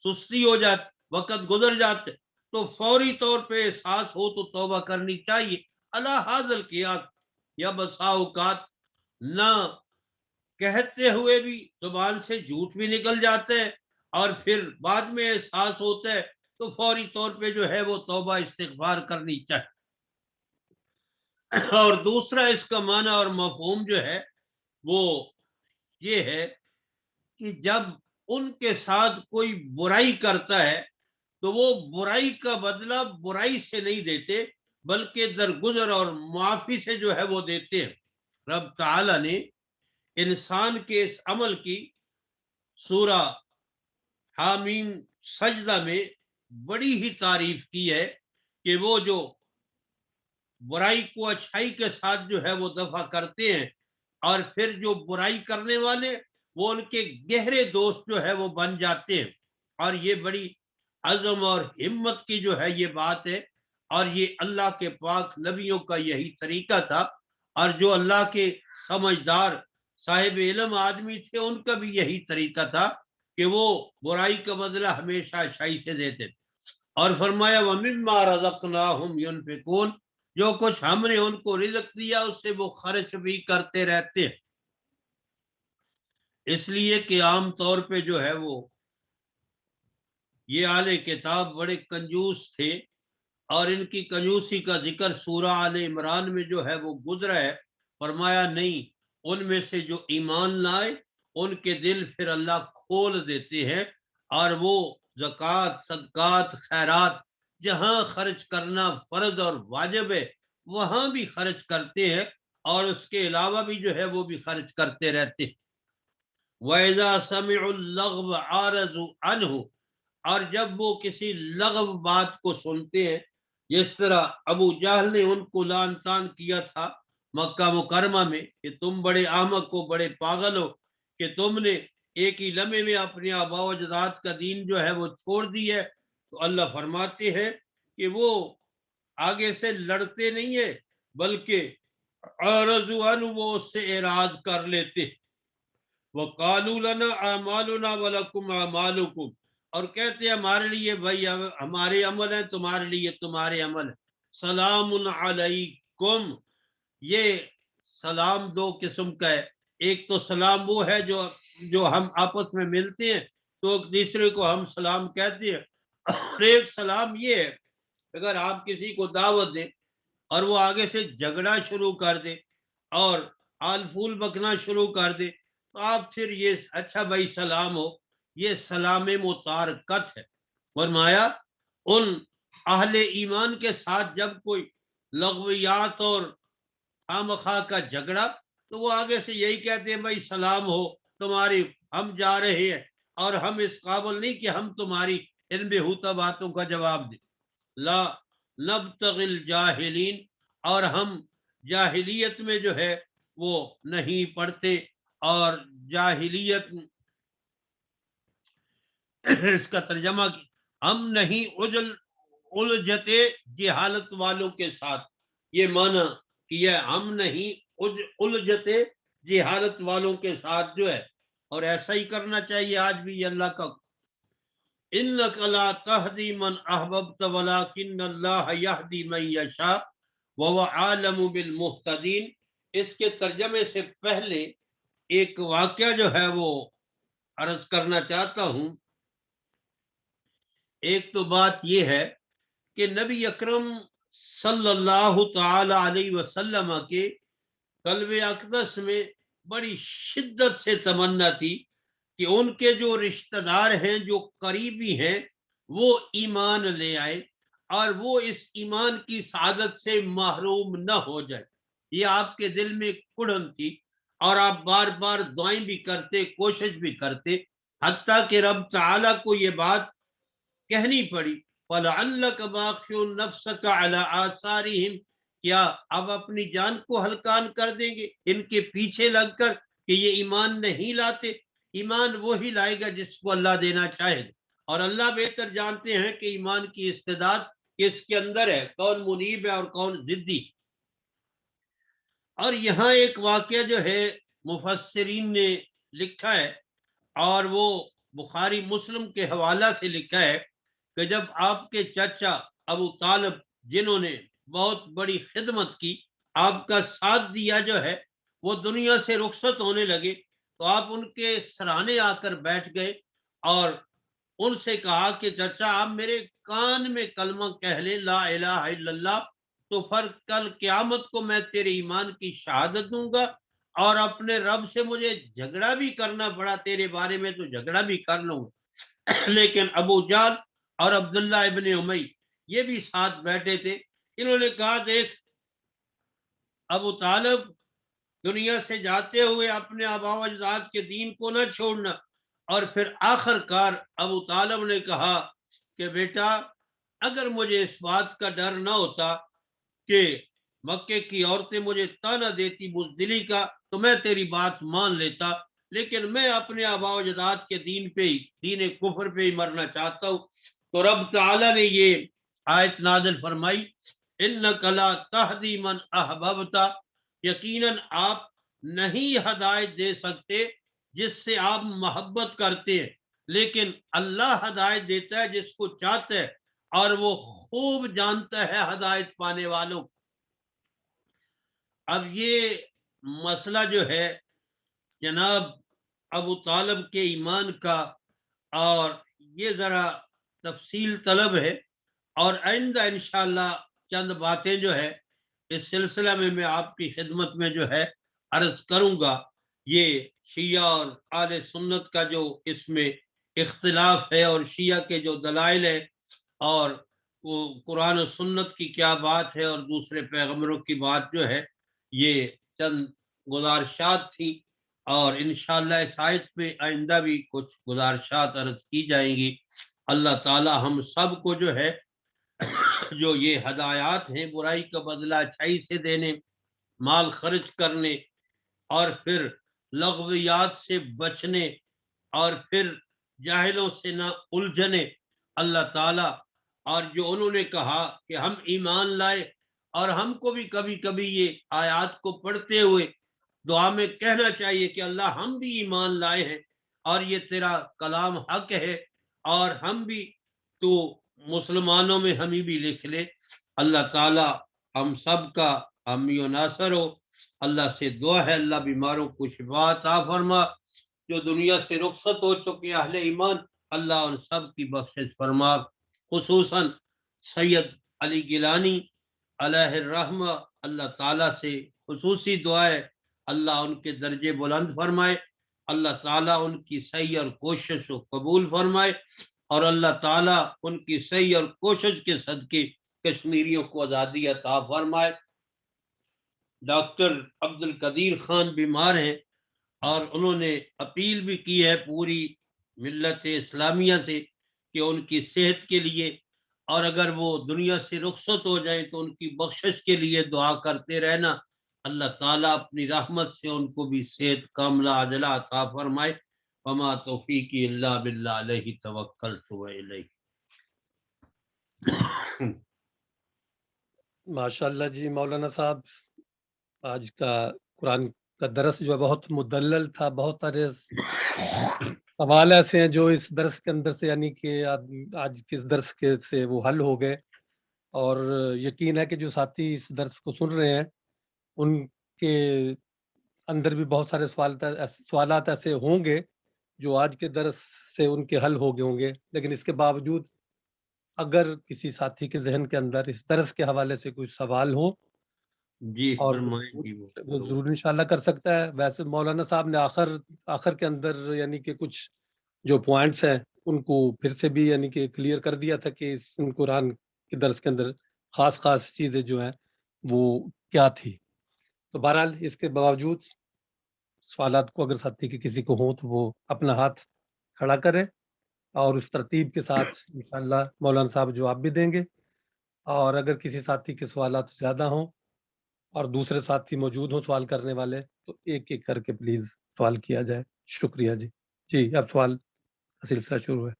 سستی ہو جاتی، وقت گزر جاتے، تو فوری طور پہ احساس ہو تو توبہ کرنی چاہیے۔ اللہ حاضل کیا یا بسا اوقات نہ کہتے ہوئے بھی زبان سے جھوٹ بھی نکل جاتے ہیں، اور پھر بعد میں احساس ہوتا ہے تو فوری طور پہ جو ہے وہ توبہ استغفار کرنی چاہیے۔ اور دوسرا اس کا معنی اور مفہوم جو ہے وہ یہ ہے کہ جب ان کے ساتھ کوئی برائی کرتا ہے تو وہ برائی کا بدلہ برائی سے نہیں دیتے، بلکہ درگزر اور معافی سے جو ہے وہ دیتے ہیں۔ رب تعالیٰ نے انسان کے اس عمل کی سورہ حامیم سجدہ میں بڑی ہی تعریف کی ہے کہ وہ جو برائی کو اچھائی کے ساتھ جو ہے وہ دفع کرتے ہیں، اور پھر جو برائی کرنے والے وہ ان کے گہرے دوست جو ہے وہ بن جاتے ہیں۔ اور یہ بڑی عزم اور ہمت کی جو ہے یہ بات ہے، اور یہ اللہ کے پاک نبیوں کا یہی طریقہ تھا، اور جو اللہ کے سمجھدار صاحب علم آدمی تھے ان کا بھی یہی طریقہ تھا کہ وہ برائی کا بدلہ ہمیشہ اچھائی سے دیتے۔ اور فرمایا وَمِمَّا رَزَقْنَاهُمْ يُنْفِقُونَ، جو کچھ ہم نے ان کو رزق دیا اس سے وہ خرچ بھی کرتے رہتے ہیں۔ اس لیے کہ عام طور پہ جو ہے وہ یہ اہل کتاب بڑے کنجوس تھے، اور ان کی کنجوسی کا ذکر سورہ آل عمران میں جو ہے وہ گزرا ہے۔ فرمایا نہیں، ان میں سے جو ایمان لائے ان کے دل پھر اللہ کھول دیتے ہیں، اور وہ زکوٰۃ، صدقات، خیرات جہاں خرچ کرنا فرض اور واجب ہے وہاں بھی خرچ کرتے ہیں، اور اس کے علاوہ بھی جو ہے وہ بھی خرچ کرتے رہتے ہیں۔ وَإِذَا سَمِعُوا اللَّغْوَ عَارَضُوا عَنْهُ، اور جب وہ کسی لغو بات کو سنتے ہیں، جس طرح ابو جہل نے ان کو لعن طعن کیا تھا مکہ مکرمہ میں کہ تم بڑے احمق ہو، بڑے پاگل ہو، کہ تم نے ایک ہی لمحے میں اپنے آباء و اجداد کا دین جو ہے وہ چھوڑ دی ہے۔ تو اللہ فرماتے ہیں کہ وہ آگے سے لڑتے نہیں ہیں، بلکہ عارضوا عنہ، وہ اس سے اعراض کر لیتے۔ وَقَالُوا لَنَا أَعْمَالُنَا وَلَكُمْ أَعْمَالُكُمْ، اور کہتے ہیں ہمارے لیے بھائی ہمارے عمل ہیں، تمہارے لیے تمہارے عمل ہیں۔ سلام علیکم، یہ سلام دو قسم کا ہے۔ ایک تو سلام وہ ہے جو ہم آپس میں ملتے ہیں تو ایک دوسرے کو ہم سلام کہتے ہیں، اور ایک سلام یہ ہے اگر آپ کسی کو دعوت دیں اور وہ آگے سے جھگڑا شروع کر دے اور آل پھول بکنا شروع کر دے تو آپ پھر یہ اچھا بھائی سلام ہو، یہ سلام متارکت ہے۔ فرمایا ان اہل ایمان کے ساتھ جب کوئی لغویات اور خامخواہ کا جھگڑا تو وہ آگے سے یہی کہتے ہیں بھائی سلام ہو تمہاری، ہم جا رہے ہیں اور ہم اس قابل نہیں کہ ہم تمہاری ان بےہودہ باتوں کا جواب دیں. لا نبتغی الجاہلین، اور ہم جاہلیت میں جو ہے وہ نہیں پڑھتے، اور جاہلیت اس کا ترجمہ ہم نہیں الجھتے جہالت والوں کے ساتھ، یہ معنی کیا ہم نہیں الجھتے جہالت والوں کے ساتھ جو ہے، اور ایسا ہی کرنا چاہیے آج بھی. یہ اللہ کا انک لا تہدی من احببت ولکن اللہ یہدی من یشاء وهو عالم بالمہتدین. اس کے ترجمے سے پہلے ایک واقعہ جو ہے وہ عرض کرنا چاہتا ہوں. ایک تو بات یہ ہے کہ نبی اکرم صلی اللہ تعالی علیہ وسلم کے قلب اقدس میں بڑی شدت سے تمنا تھی کہ ان کے جو رشتہ دار ہیں، جو قریبی ہیں، وہ ایمان لے آئے اور وہ اس ایمان کی سعادت سے محروم نہ ہو جائے. یہ آپ کے دل میں کڑن تھی اور آپ بار بار دعائیں بھی کرتے، کوشش بھی کرتے، حتیٰ کہ رب تعالیٰ کو یہ بات کہنی پڑی. فَلَعَلَّكَ بَاخِعٌ نَفْسَكَ عَلَىٰ آثَارِهِمْ، کیا اب اپنی جان کو ہلکان کر دیں گے ان کے پیچھے لگ کر کہ یہ ایمان نہیں لاتے؟ ایمان وہی لائے گا جس کو اللہ دینا چاہے گا، اور اللہ بہتر جانتے ہیں کہ ایمان کی استعداد کس کے اندر ہے، کون منیب ہے اور کون ضدی. اور یہاں ایک واقعہ جو ہے مفسرین نے لکھا ہے، اور وہ بخاری مسلم کے حوالہ سے لکھا ہے کہ جب آپ کے چچا ابو طالب، جنہوں نے بہت بڑی خدمت کی، آپ کا ساتھ دیا جو ہے، وہ دنیا سے رخصت ہونے لگے تو آپ ان کے سرانے آ کر بیٹھ گئے اور ان سے کہا کہ چچا آپ میرے کان میں کلمہ کہہ لیں لا الہ الا اللہ، تو پھر کل قیامت کو میں تیرے ایمان کی شہادت دوں گا، اور اپنے رب سے مجھے جھگڑا بھی کرنا پڑا تیرے بارے میں تو جھگڑا بھی کر لوں گا. لیکن ابو جہل اور عبداللہ ابن امی یہ بھی ساتھ بیٹھے تھے. انہوں نے کہا دیکھ ابو طالب، دنیا سے جاتے ہوئے اپنے آبا و اجداد کے دین کو نہ چھوڑنا. اور پھر آخر کار ابو طالب نے کہا کہ بیٹا اگر مجھے اس بات کا ڈر نہ ہوتا کہ مکے کی عورتیں مجھے تانا دیتی بزدلی کا تو میں تیری بات مان لیتا، لیکن میں اپنے آبا و اجداد کے دین پہ ہی، دین کفر پہ ہی مرنا چاہتا ہوں. تو رب تعالیٰ نے یہ آیت نازل فرمائی، انک لا تہدی من احببت، یقیناً آپ نہیں ہدایت دے سکتے جس سے آپ محبت کرتے ہیں، لیکن اللہ ہدایت دیتا ہے جس کو چاہتا ہے، اور وہ خوب جانتا ہے ہدایت پانے والوں کو. اب یہ مسئلہ جو ہے جناب ابو طالب کے ایمان کا، اور یہ ذرا تفصیل طلب ہے، اور آئندہ انشاءاللہ چند باتیں جو ہے اس سلسلہ میں آپ کی خدمت میں جو ہے عرض کروں گا. یہ شیعہ اور اہل سنت کا جو اس میں اختلاف ہے، اور شیعہ کے جو دلائل ہے، اور وہ قرآن و سنت کی کیا بات ہے اور دوسرے پیغمبروں کی بات جو ہے، یہ چند گزارشات تھی، اور انشاءاللہ اس آیت میں آئندہ بھی کچھ گزارشات عرض کی جائیں گی. اللہ تعالی ہم سب کو جو ہے جو یہ ہدایات ہیں برائی کا بدلہ اچھائی سے دینے، مال خرچ کرنے، اور پھر لغویات سے بچنے، اور پھر جاہلوں سے نہ الجھنے، اللہ تعالی. اور جو انہوں نے کہا کہ ہم ایمان لائے، اور ہم کو بھی کبھی کبھی یہ آیات کو پڑھتے ہوئے دعا میں کہنا چاہیے کہ اللہ ہم بھی ایمان لائے ہیں اور یہ تیرا کلام حق ہے، اور ہم بھی تو مسلمانوں میں ہمیں بھی لکھ لے. اللہ تعالی ہم سب کا حامی و ناصر ہو. اللہ سے دعا ہے اللہ بیماروں کو شفا عطا فرما، جو دنیا سے رخصت ہو چکے اہل ایمان اللہ ان سب کی بخشش فرما. خصوصاً سید علی گیلانی علیہ الرحمہ، اللہ تعالیٰ سے خصوصی دعا ہے اللہ ان کے درجے بلند فرمائے، اللہ تعالیٰ ان کی سعی اور کوشش کو قبول فرمائے، اور اللہ تعالیٰ ان کی صحیح اور کوشش کے صدقے کشمیریوں کو آزادی عطا فرمائے۔ ڈاکٹر عبد القدیر خان بیمار ہیں اور انہوں نے اپیل بھی کی ہے پوری ملت اسلامیہ سے کہ ان کی صحت کے لیے، اور اگر وہ دنیا سے رخصت ہو جائیں تو ان کی بخشش کے لیے دعا کرتے رہنا۔ اللہ تعالیٰ اپنی رحمت سے ان کو بھی صحت کاملہ عاجلہ عطا فرمائے۔ وما توفیقی الا باللہ علیہ توکلت و الیہ۔ ماشاء اللہ جی مولانا صاحب، آج کا قرآن کا درس جو ہے بہت مدلل تھا، بہت سارے سوال ایسے ہیں جو اس درس کے اندر سے یعنی کہ آج کے درس کے سے وہ حل ہو گئے، اور یقین ہے کہ جو ساتھی اس درس کو سن رہے ہیں ان کے اندر بھی بہت سارے سوالات ایسے ہوں گے جو آج کے درس سے ان کے حل ہو گئے ہوں گے، لیکن اس کے باوجود اگر کسی ساتھی کے ذہن کے اندر اس درس کے حوالے سے کوئی سوال ہو جی اور فرمائیں جی، وہ ضرور انشاءاللہ کر سکتا ہے۔ ویسے مولانا صاحب نے آخر کے اندر یعنی کہ کچھ جو پوائنٹس ہیں ان کو پھر سے بھی یعنی کہ کلیئر کر دیا تھا کہ اس قرآن کے درس کے اندر خاص چیزیں جو ہیں وہ کیا تھی۔ تو بہرحال اس کے باوجود سوالات کو اگر ساتھی کے کسی کو ہوں تو وہ اپنا ہاتھ کھڑا کرے اور اس ترتیب کے ساتھ انشاءاللہ مولانا صاحب جواب بھی دیں گے، اور اگر کسی ساتھی کے سوالات زیادہ ہوں اور دوسرے ساتھی موجود ہوں سوال کرنے والے تو ایک ایک کر کے پلیز سوال کیا جائے۔ شکریہ جی۔ جی اب سوال کا سلسلہ شروع ہے۔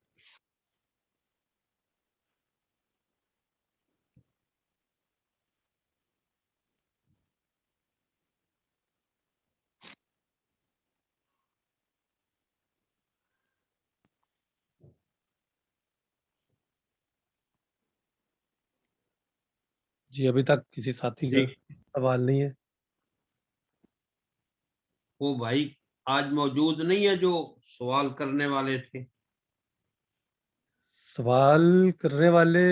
جی ابھی تک کسی ساتھی کا جی سوال نہیں ہے۔ وہ بھائی آج موجود نہیں ہے جو سوال کرنے والے تھے؟ سوال کرنے والے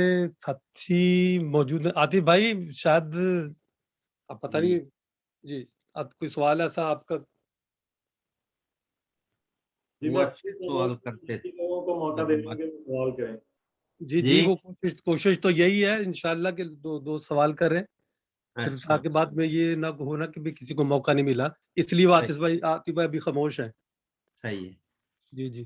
ساتھی موجود ہیں؟ عاطف بھائی شاید آپ پتہ نہیں، جی کوئی سوال ایسا آپ کا؟ جی وہ میں اچھے سوال کرتے تھے۔ لوگوں کو موقع دینے کے لیے سوال کریں۔ جی وہ کوشش تو یہی ہے انشاءاللہ کہ دو سوال کریں، پھر اچھا تاکہ بعد میں یہ نہ ہونا کہ بھی کسی کو موقع نہیں ملا، اس لیے وہ عاطف بھائی ابھی خاموش ہیں۔ صحیح ہے۔ جی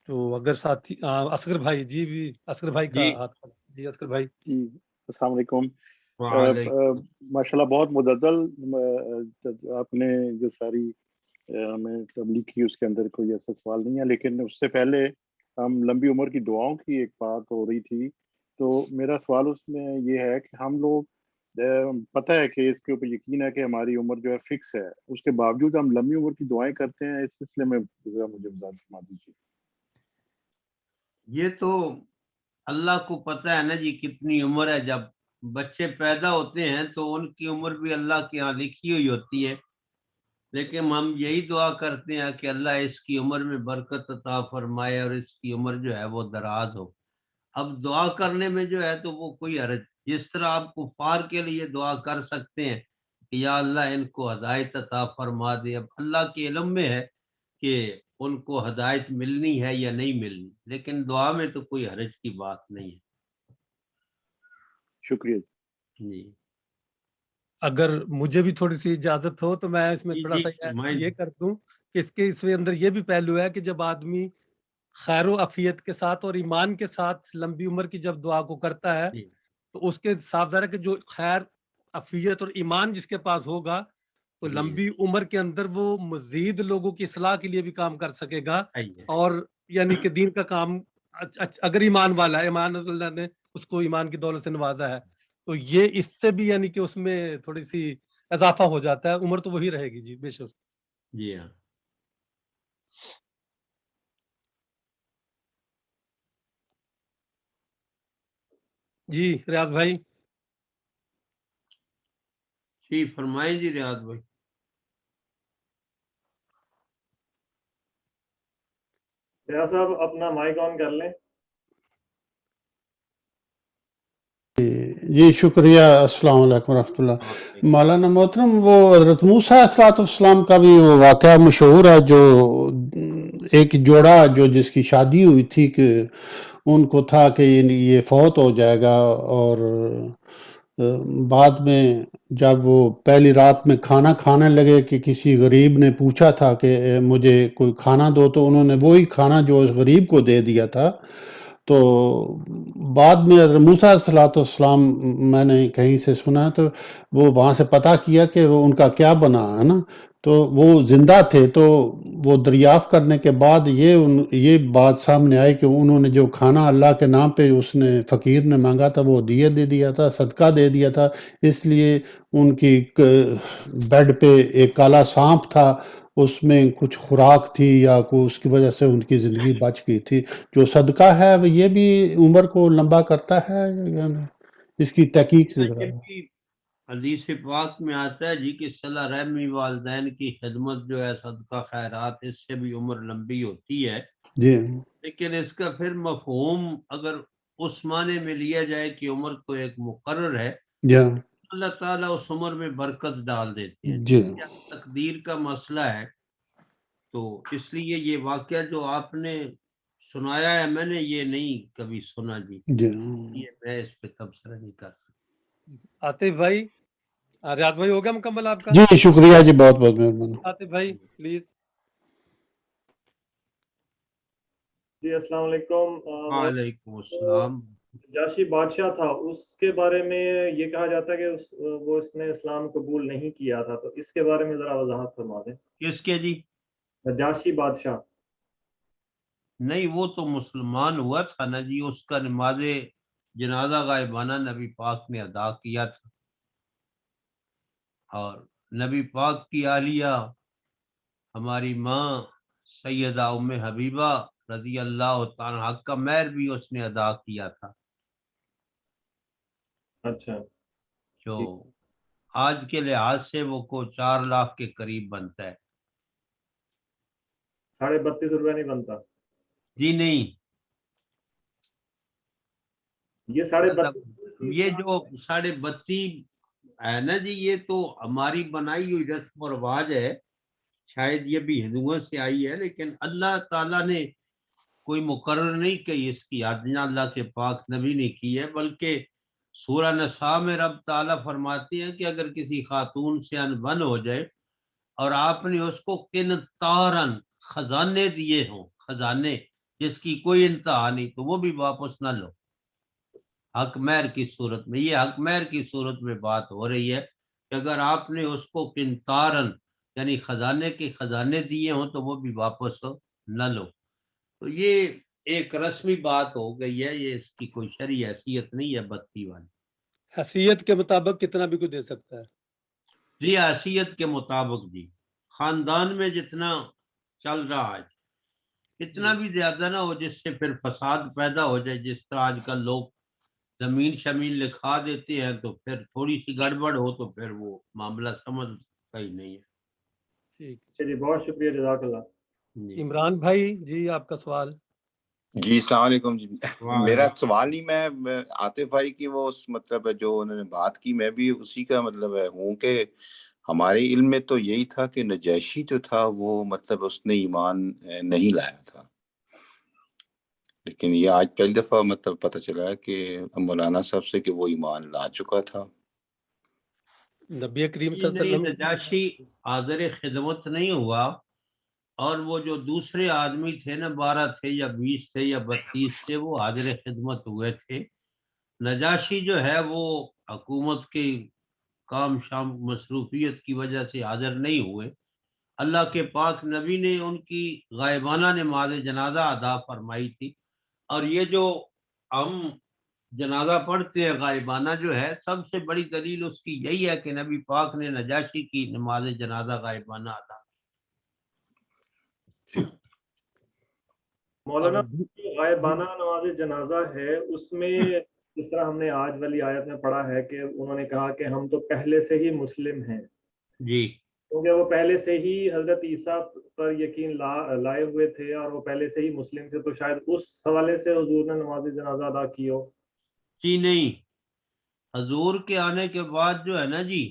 تو اگر ساتھی اصغر بھائی، جی بھی اصغر بھائی کا ہاتھ، جی اصغر بھائی۔ جی السلام علیکم۔ وعلیکم ماشاءاللہ بہت مدلل آپ نے جو ساری ہمیں تبلیغ کی، اس کے اندر کوئی ایسا سوال نہیں ہے، لیکن اس سے پہلے ہم لمبی عمر کی دعاؤں کی ایک بات ہو رہی تھی، تو میرا سوال اس میں یہ ہے کہ ہم لوگ پتہ ہے کہ اس کے اوپر یقین ہے کہ ہماری عمر جو ہے فکس ہے، اس کے باوجود ہم لمبی عمر کی دعائیں کرتے ہیں، اس سلسلے میں ذرا مجھے وضاحت فرما دیجیے۔ یہ تو اللہ کو پتہ ہے نا جی کتنی عمر ہے۔ جب بچے پیدا ہوتے ہیں تو ان کی عمر بھی اللہ کے ہاں لکھی ہوئی ہوتی ہے، لیکن ہم یہی دعا کرتے ہیں کہ اللہ اس کی عمر میں برکت عطا فرمائے اور اس کی عمر جو ہے وہ دراز ہو۔ اب دعا کرنے میں جو ہے تو وہ کوئی حرج، جس طرح آپ کفار کے لیے دعا کر سکتے ہیں کہ یا اللہ ان کو ہدایت عطا فرما دے، اب اللہ کے علم میں ہے کہ ان کو ہدایت ملنی ہے یا نہیں ملنی، لیکن دعا میں تو کوئی حرج کی بات نہیں ہے۔ شکریہ جی اگر مجھے بھی تھوڑی سی اجازت ہو تو میں اس میں تھوڑا سا فرمائیں۔ یہ کر دوں کہ اس کے اندر یہ بھی پہلو ہے کہ جب آدمی خیر و عافیت کے ساتھ اور ایمان کے ساتھ لمبی عمر کی جب دعا کو کرتا ہے جی تو اس کے صاف ظاہر ہے کہ جو خیر عافیت اور ایمان جس کے پاس ہوگا تو جی لمبی عمر کے اندر وہ مزید لوگوں کی اصلاح کے لیے بھی کام کر سکے گا، صحیح ہے۔ اور یعنی کہ دین کا کام اگر ایمان والا ہے، ایمان اللہ نے اس کو ایمان کی دولت سے نوازا ہے تو یہ اس سے بھی یعنی کہ اس میں تھوڑی سی اضافہ ہو جاتا ہے، عمر تو وہی رہے گی جی بے شک۔ جی ہاں جی ریاض بھائی۔ جی فرمائیں جی ریاض بھائی۔ ریاض صاحب اپنا مائک آن کر لیں۔ جی شکریہ. السلام علیکم ورحمۃ اللہ. مولانا محترم وہ حضرت موسیٰ علیہ السلام کا بھی وہ واقعہ مشہور ہے جو ایک جوڑا جو جس کی شادی ہوئی تھی کہ ان کو تھا کہ یہ فوت ہو جائے گا اور بعد میں جب وہ پہلی رات میں کھانا کھانے لگے کہ کسی غریب نے پوچھا تھا کہ مجھے کوئی کھانا دو تو انہوں نے وہی کھانا جو اس غریب کو دے دیا تھا. تو بعد میں حضرت موسیٰ علیہ السلام میں نے کہیں سے سنا تو وہ وہاں سے پتہ کیا کہ وہ ان کا کیا بنا ہے نا تو وہ زندہ تھے. تو وہ دریافت کرنے کے بعد یہ بات سامنے آئی کہ انہوں نے جو کھانا اللہ کے نام پہ اس نے فقیر نے مانگا تھا وہ دیے دے دیا تھا, صدقہ دے دیا تھا. اس لیے ان کی بیڈ پہ ایک کالا سانپ تھا, اس میں کچھ خوراک تھی یا کوئی اس کی وجہ سے ان کی زندگی بچ گئی تھی. جو صدقہ ہے وہ یہ بھی عمر کو لمبا کرتا ہے یا نہیں؟ اس کی تحقیق سے ذرا. حدیث پاک میں آتا ہے جی کہ صلہ رحمی والدین کی خدمت جو ہے صدقہ خیرات اس سے بھی عمر لمبی ہوتی ہے. جی لیکن اس کا پھر مفہوم اگر اس معنی میں لیا جائے کہ عمر کو ایک مقرر ہے, جی اللہ تعالیٰ اس عمر میں برکت ڈال دیتے ہیں. جی تقدیر کا مسئلہ ہے تو اس لیے یہ واقعہ جو آپ نے سنایا ہے میں نے یہ نہیں کبھی سنا جی. جی یہ میں اس پہ تبصرہ نہیں کر سکتا. عاطف بھائی, ریاض بھائی ہو گیا مکمل آپ کا؟ جی شکریہ جی, بہت بہت مہربانی. عاطف بھائی پلیز. جی السلام علیکم. وعلیکم السلام. نجاشی بادشاہ تھا, اس کے بارے میں یہ کہا جاتا ہے کہ اس نے اسلام قبول نہیں کیا تھا, تو اس کے بارے میں ذرا وضاحت فرما دیں. کس کے جی؟ نجاشی بادشاہ. نہیں وہ تو مسلمان ہوا تھا نا جی, اس کا نماز جنازہ غائبانہ نبی پاک نے ادا کیا تھا اور نبی پاک کی عالیہ ہماری ماں سیدہ ام حبیبہ رضی اللہ تعالیٰ عنہا کا مہر بھی اس نے ادا کیا تھا. اچھا, جو آج کے لحاظ سے وہ کو 4 لاکھ کے قریب بنتا ہے. 32.5 روپے نہیں بنتا جی نہیں, یہ 32.5. یہ جو 32.5 ہے نا جی, یہ تو ہماری بنائی ہوئی رسم و رواج ہے, شاید یہ بھی ہندوؤں سے آئی ہے, لیکن اللہ تعالیٰ نے کوئی مقرر نہیں کہ اس کی آدھنا اللہ کے پاک نبی نے کی ہے, بلکہ سورہ نساء میں رب تعالیٰ فرماتے ہیں کہ اگر کسی خاتون سے انبن ہو جائے اور آپ نے اس کو قنطارن خزانے دیے ہوں, خزانے جس کی کوئی انتہا نہیں, تو وہ بھی واپس نہ لو. حق مہر کی صورت میں, یہ حق مہر کی صورت میں بات ہو رہی ہے کہ اگر آپ نے اس کو قنطارن یعنی خزانے کے خزانے دیے ہوں تو وہ بھی واپس نہ لو. تو یہ ایک رسمی بات ہو گئی ہے, یہ اس کی کوئی شرعی حیثیت نہیں ہے 32 والی. حیثیت کے مطابق کتنا بھی کوئی دے سکتا ہے. جی حیثیت کے مطابق جی, خاندان میں جتنا چل رہا ہے اتنا بھی زیادہ نہ ہو جس سے پھر فساد پیدا ہو جائے. جس طرح آج کل لوگ زمین شمین لکھا دیتے ہیں تو پھر تھوڑی سی گڑبڑ ہو تو پھر وہ معاملہ سمجھ ہی نہیں ہے. جی بہت شکریہ, جزاک اللہ. عمران بھائی جی آپ کا سوال. جی السلام علیکم جی. میرا سوال نہیں, میں عاطف بھائی کی وہ مطلب جو انہوں نے بات کی میں بھی اسی کا مطلب ہوں کہ ہمارے علم میں تو یہی تھا کہ نجاشی جو تھا وہ مطلب اس نے ایمان نہیں لایا تھا, لیکن یہ آج پہلی دفعہ مطلب پتہ چلا ہے کہ مولانا صاحب سے کہ وہ ایمان لا چکا تھا. نبی کریم صلی اللہ علیہ وسلم نجاشی حاضر خدمت نہیں ہوا, اور وہ جو دوسرے آدمی تھے نا 12 تھے یا 20 تھے یا 32 تھے وہ حاضر خدمت ہوئے تھے. نجاشی جو ہے وہ حکومت کی کام شام مصروفیت کی وجہ سے حاضر نہیں ہوئے. اللہ کے پاک نبی نے ان کی غائبانہ نماز جنازہ ادا فرمائی تھی, اور یہ جو ہم جنازہ پڑھتے ہیں غائبانہ جو ہے سب سے بڑی دلیل اس کی یہی ہے کہ نبی پاک نے نجاشی کی نماز جنازہ غائبانہ ادا. مولانا غائبانہ نماز جنازہ ہے, اس میں جس طرح ہم نے آج والی آیت میں پڑھا ہے کہ انہوں نے کہا کہ ہم تو پہلے سے ہی مسلم ہیں جی, کیونکہ وہ پہلے سے ہی حضرت عیسیٰ پر یقین لائے ہوئے تھے اور وہ پہلے سے ہی مسلم تھے, تو شاید اس حوالے سے حضور نے نماز جنازہ ادا کی ہو. جی نہیں, حضور کے آنے کے بعد جو ہے نا جی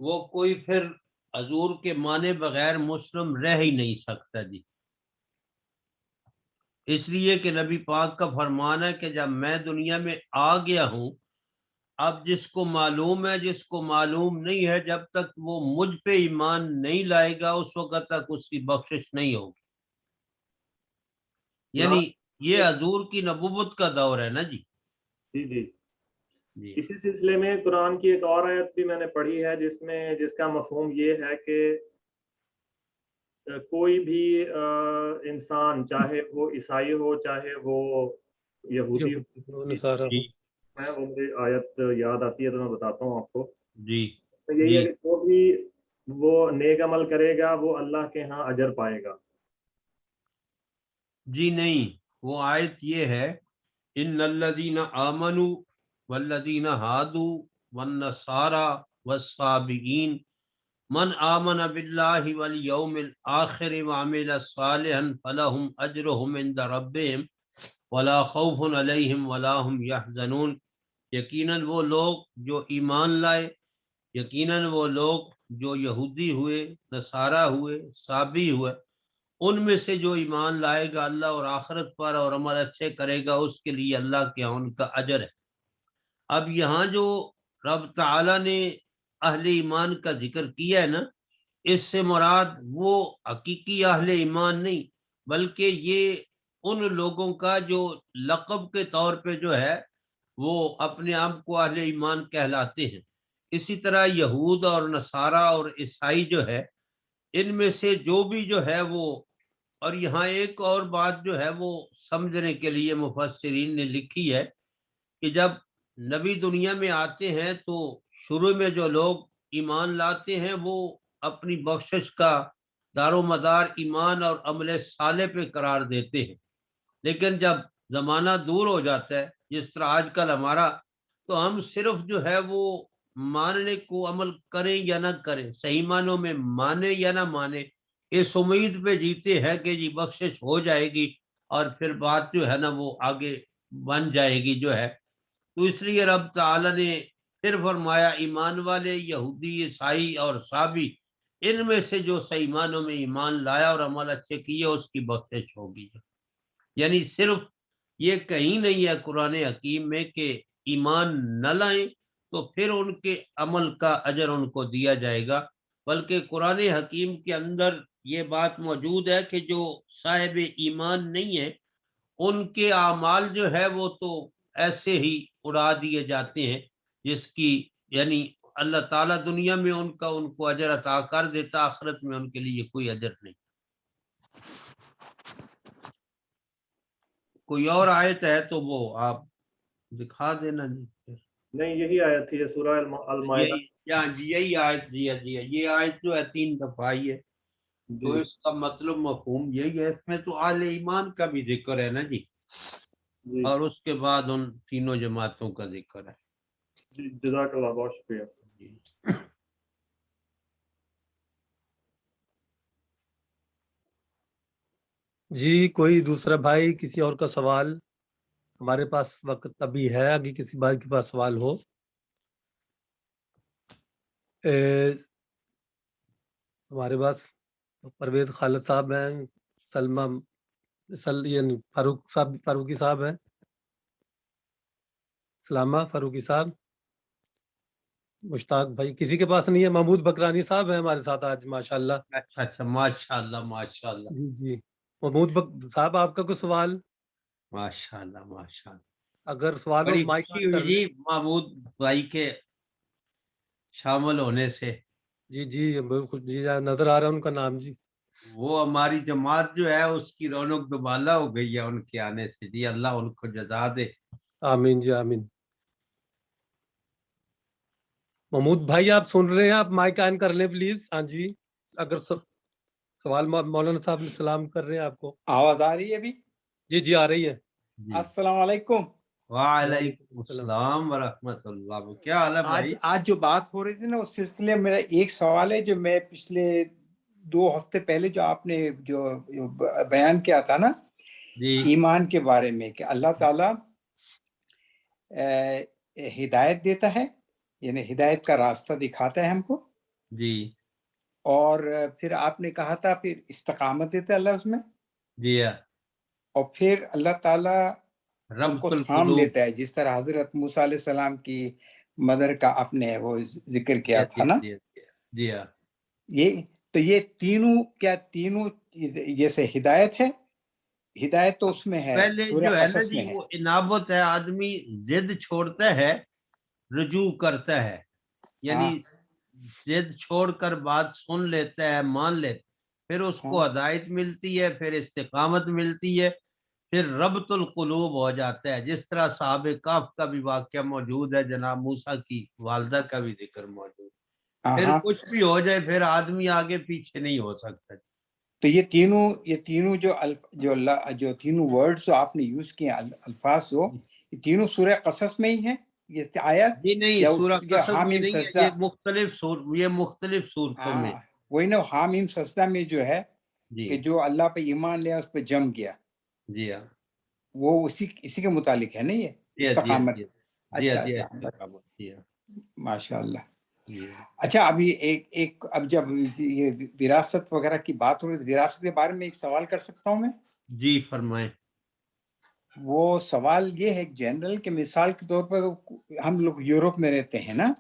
وہ کوئی پھر حضور کے مانے بغیر مسلم رہ ہی نہیں سکتا جی، اس لیے کہ نبی پاک کا فرمان ہے کہ جب میں دنیا میں آ گیا ہوں، اب جس کو معلوم ہے جس کو معلوم نہیں ہے، جب تک وہ مجھ پہ ایمان نہیں لائے گا اس وقت تک اس کی بخشش نہیں ہوگی. یعنی یہ حضور کی نبوت کا دور ہے نا جی. جی جی جی اسی سلسلے میں قرآن کی ایک اور آیت بھی میں نے پڑھی ہے جس کا مفہوم یہ ہے کہ کوئی بھی انسان چاہے وہ عیسائی ہو چاہے وہ یہودی ہو، نصارہ ہو. میں وہ مجھے آیت یاد آتی ہے تو میں بتاتا ہوں آپ کو. جی تو یہی ہے کہ جو بھی وہ نیک عمل کرے گا وہ اللہ کے ہاں اجر پائے گا. جی نہیں، وہ آیت یہ ہے ان الذین آمنوا والذین ہادوا والنصارى والصابئین من آمن باللہ والیوم الآخر وعمل صالحا فلہم اجرہم عند ربہم ولا خوف علیہم ولا ہم یحزنون. یقیناً وہ لوگ جو ایمان لائے، یقیناً وہ لوگ جو یہودی ہوئے، نصارہ ہوئے، صابی ہوئے، ان میں سے جو ایمان لائے گا اللہ اور آخرت پر اور عمل اچھے کرے گا اس کے لیے اللہ کے ہاں ان کا اجر ہے. اب یہاں جو رب تعالیٰ نے اہل ایمان کا ذکر کیا ہے نا، اس سے مراد وہ حقیقی اہل ایمان نہیں بلکہ یہ ان لوگوں کا جو لقب کے طور پہ جو ہے وہ اپنے آپ کو اہل ایمان کہلاتے ہیں. اسی طرح یہود اور نصارہ اور عیسائی جو ہے ان میں سے جو بھی جو ہے وہ، اور یہاں ایک اور بات جو ہے وہ سمجھنے کے لیے مفسرین نے لکھی ہے کہ جب نبی دنیا میں آتے ہیں تو شروع میں جو لوگ ایمان لاتے ہیں وہ اپنی بخشش کا دار و مدار ایمان اور عمل صالح پہ قرار دیتے ہیں، لیکن جب زمانہ دور ہو جاتا ہے جس طرح آج کل ہمارا، تو ہم صرف جو ہے وہ ماننے کو عمل کریں یا نہ کریں، صحیح معنوں میں مانے یا نہ مانے، اس امید پہ جیتے ہیں کہ جی بخشش ہو جائے گی اور پھر بات جو ہے نا وہ آگے بن جائے گی جو ہے. تو اس لیے رب تعالی نے پھر فرمایا ایمان والے یہودی عیسائی اور صابی ان میں سے جو صحیح معنوں میں ایمان لایا اور عمل اچھے کیے اس کی بخشش ہوگی. یعنی صرف یہ کہیں نہیں ہے قرآن حکیم میں کہ ایمان نہ لائیں تو پھر ان کے عمل کا اجر ان کو دیا جائے گا، بلکہ قرآن حکیم کے اندر یہ بات موجود ہے کہ جو صاحب ایمان نہیں ہے ان کے اعمال جو ہے وہ تو ایسے ہی اڑا دیے جاتے ہیں، جس کی یعنی اللہ تعالیٰ دنیا میں ان کو اجر عطا کر دیتا، آخرت میں ان کے لیے کوئی اجر نہیں. کوئی اور آیت ہے تو وہ آپ دکھا دینا جی. نہیں یہی آیت تھی سورہ المائدہ. یہی آیت جی یہ آیت جو ہے 3 دفعہ آئی ہے، تو اس کا مطلب مفہوم یہی ہے. اس میں تو اہل ایمان کا بھی ذکر ہے نا جی، اور اس کے بعد ان تینوں جماعتوں کا ذکر ہے. جی جزاک اللہ، بہت شکریہ. جی کوئی دوسرا بھائی کسی اور کا سوال؟ ہمارے پاس وقت ابھی ہے، اگر کسی بھائی کے پاس سوال ہو. ہمارے پاس پرویز خالد صاحب ہیں، سلمہ یعنی فاروقی صاحب ہیں، سلامہ فاروقی صاحب، مشتاق بھائی. کسی کے پاس نہیں ہے؟ محمود بکرانی صاحب ہیں ہمارے ساتھ آج ماشاءاللہ. اچھا ماشاءاللہ ماشاءاللہ. جی جی محمود صاحب آپ کا کوئی سوال؟ ماشاءاللہ ماشاءاللہ. اگر سوال ہو بڑی مائک خوشی ہوئی جی محمود بھائی کے شامل ہونے سے. جی جی جی نظر آ رہا ہے ان کا نام. جی وہ ہماری جماعت جو ہے اس کی رونق دوبالا ہو گئی ہے ان کے آنے سے. جی اللہ ان کو جزا دے. آمین جی آمین. محمود بھائی آپ سن رہے ہیں؟ آپ مائک آن کر لیں پلیز. ہاں جی اگر سوال مولانا صاحب سلام کر رہے ہیں آپ کو. آواز آ رہی ہے ابھی؟ جی جی آ رہی ہے. السلام علیکم. وعلیکم السلام ورحمۃ اللہ. کیا حال ہے بھائی؟ آج جو بات ہو رہی تھی نا اس سلسلے میں میرا ایک سوال ہے جو میں پچھلے 2 ہفتے پہلے جو آپ نے جو بیان کیا تھا نا ایمان کے بارے میں، کہ اللہ تعالیٰ ہدایت دیتا ہے، یعنی ہدایت کا راستہ دکھاتا ہے ہم کو، جی اور پھر آپ نے کہا تھا پھر استقامت دیتا ہے اللہ اس میں، جی اور پھر اللہ تعالیٰ ان کو ربط تھام القلوب، لیتا ہے، جس طرح حضرت موسیٰ علیہ السلام کی مدر کا آپ نے وہ ذکر کیا تھا نا. جی یہ تینوں کیا تینوں جیسے ہدایت ہے، ہدایت تو اس میں ہے، پہلے سورہ جو ہے نا قصص جی میں ہے. وہ انابت ہے، آدمی ضد چھوڑتا ہے، رجوع کرتا ہے، یعنی ضد چھوڑ کر بات سن لیتا ہے، مان لیتا، پھر اس کو ہدایت ملتی ہے، پھر استقامت ملتی ہے، پھر ربط القلوب ہو جاتا ہے، جس طرح صحاب کہف کا بھی واقعہ موجود ہے، جناب موسیٰ کی والدہ کا بھی ذکر موجود ہے، پھر کچھ بھی ہو جائے پھر آدمی آگے پیچھے نہیں ہو سکتا. تو یہ تینوں جو تینوں ورڈز جو آپ نے یوز کیے الفاظ، جو یہ تینوں سورہ قصص میں ہی ہیں یہ آیت، جی نہیں، یا سورہ یا قصص میں حامیم نہیں ہے، سجدہ؟ یہ مختلف صورتوں میں. وہی نا حامیم سجدہ میں جو ہے جی کہ جو اللہ پہ ایمان لیا اس پہ جم گیا، جی ہاں وہ اسی کے متعلق ہے نا یہ استقامت. اچھا ماشاء اللہ. اچھا ابھی اب جب یہ وراثت وغیرہ کی بات ہو رہی ہے، وراثت کے بارے میں ایک سوال کر سکتا ہوں میں؟ جی فرمائیں. وہ سوال یہ ہے جنرل کہ مثال کے طور پر ہم لوگ یورپ میں رہتے ہیں نا،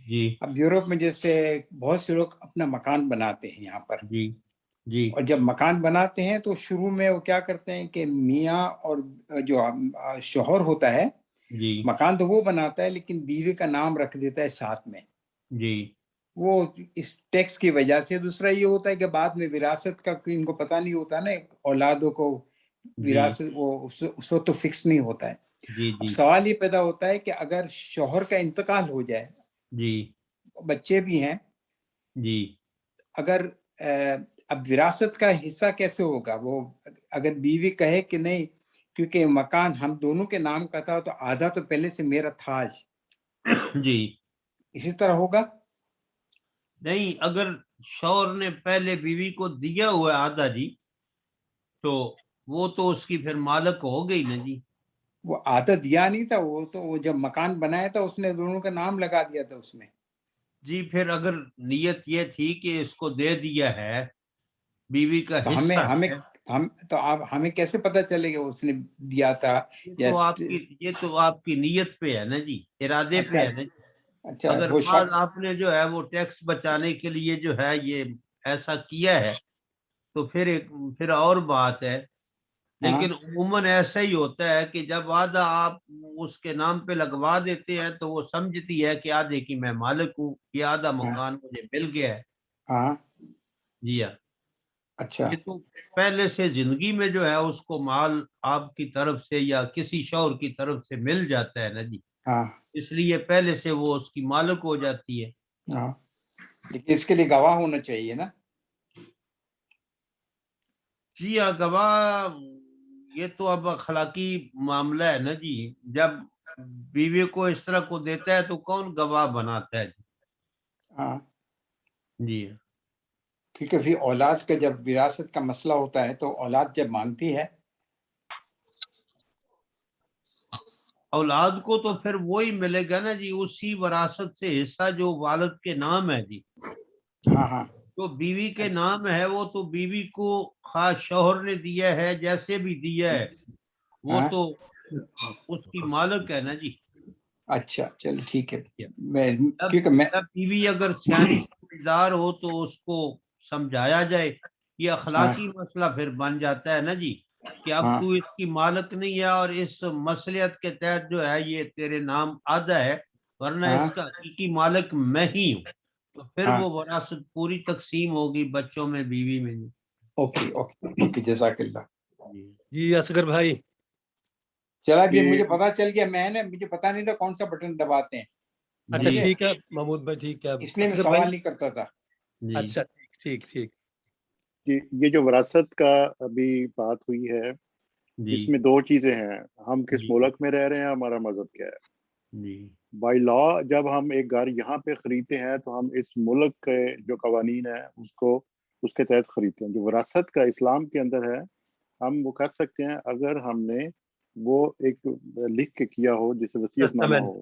جی اب یورپ میں جیسے بہت سے لوگ اپنا مکان بناتے ہیں یہاں پر، جی جی اور جب مکان بناتے ہیں تو شروع میں وہ کیا کرتے ہیں کہ میاں اور جو شوہر ہوتا ہے، جی مکان تو وہ بناتا ہے لیکن بیوی کا نام رکھ دیتا ہے ساتھ میں، جی وہ اس ٹیکس کی وجہ سے. دوسرا یہ ہوتا ہے کہ بعد میں وراثت کا ان کو پتہ نہیں ہوتا نا، اولادوں کو وراثت وہ اس وقت تو فکس نہیں ہوتا ہے. جی اب جی سوال یہ پیدا ہوتا ہے کہ اگر شوہر کا انتقال ہو جائے، جی بچے بھی ہیں، جی اگر اب وراثت کا حصہ کیسے ہوگا؟ وہ اگر بیوی کہے کہ نہیں کیونکہ مکان ہم دونوں کے نام کا تھا تو آدھا تو پہلے سے میرا تھا، جی اسی طرح ہوگا؟ نہیں، اگر شوہر نے پہلے بیوی کو دیا ہوا ہے آدھا جی، تو وہ تو اس کی پھر مالک ہو گئی نا جی. وہ آدھا دیا نہیں تھا، وہ تو وہ جب مکان بنایا تھا اس نے دونوں کا نام لگا دیا تھا اس میں. جی پھر اگر نیت یہ تھی کہ اس کو دے دیا ہے، بیوی کا تو حصہ ہے، ہمیں کیسے پتہ چلے گا اس نے دیا تھا؟ یہ تو آپ کی نیت پہ ہے نا جی، ارادے اچھا پہ ہے نا جی. اچھا اگر وہ بعد شخص آپ نے جو ہے وہ ٹیکس بچانے کے لیے جو ہے یہ ایسا کیا ہے تو پھر اور بات ہے، لیکن عموماً ایسا ہی ہوتا ہے کہ جب آدھا آپ اس کے نام پہ لگوا دیتے ہیں تو وہ سمجھتی ہے کہ آدھے کی میں مالک ہوں، یہ آدھا مکان مجھے مل گیا ہے. ہاں جی ہاں. اچھا یہ تو پہلے سے زندگی میں جو ہے اس کو مال آپ کی طرف سے یا کسی شوہر کی طرف سے مل جاتا ہے نا جی، ہاں اس لیے پہلے سے وہ اس کی مالک ہو جاتی ہے. ہاں لیکن اس کے لیے گواہ ہونا چاہیے نا؟ جی ہاں گواہ، یہ تو اب اخلاقی معاملہ ہے نا جی، جب بیوی کو اس طرح کو دیتا ہے تو کون گواہ بناتا ہے جی. ہاں جی کیونکہ پھر اولاد کا جب وراثت کا مسئلہ ہوتا ہے تو اولاد جب مانگتی ہے، اولاد کو تو پھر وہی ملے گا نا جی، اسی وراثت سے حصہ جو والد کے نام ہے جی. ہاں ہاں جو بیوی کے نام ہے وہ تو بیوی کو خاص شوہر نے دیا ہے، جیسے بھی دیا ہے وہ ہاں تو اس کی مالک ہے نا جی. اچھا چلو ٹھیک ہے. جب بیوی اگر سیانی سمجھدار ہو تو اس کو سمجھایا جائے، یہ اخلاقی مسئلہ پھر بن جاتا ہے نا جی کہ اب تو اس کی مالک نہیں ہے اور اس مصلحت کے تحت جو ہے یہ تیرے نام آدھا ہے، ورنہ اس کا حقیقی مالک میں ہی ہوں، تو پھر وہ وراثت پوری تقسیم ہوگی بچوں میں، بیوی میں. اوکے جزاک اللہ. جی اصغر بھائی چلا بھی مجھے پتا چل گیا، مجھے پتا نہیں تھا کون سا بٹن دباتے ہیں. اچھا ٹھیک ہے محمود بھائی، ٹھیک ہے اس لیے میں سوال نہیں کرتا تھا. اچھا ٹھیک جی یہ جو وراثت کا ابھی بات ہوئی ہے اس میں دو چیزیں ہیں، ہم کس ملک میں رہ رہے ہیں، ہمارا مذہب کیا ہے. بائی لا جب ہم ایک گھر یہاں پہ خریدتے ہیں تو ہم اس ملک کے جو قوانین ہیں اس کے تحت خریدتے ہیں. جو وراثت کا اسلام کے اندر ہے ہم وہ کر سکتے ہیں اگر ہم نے وہ ایک لکھ کے کیا ہو جسے وصیت نامہ ہو.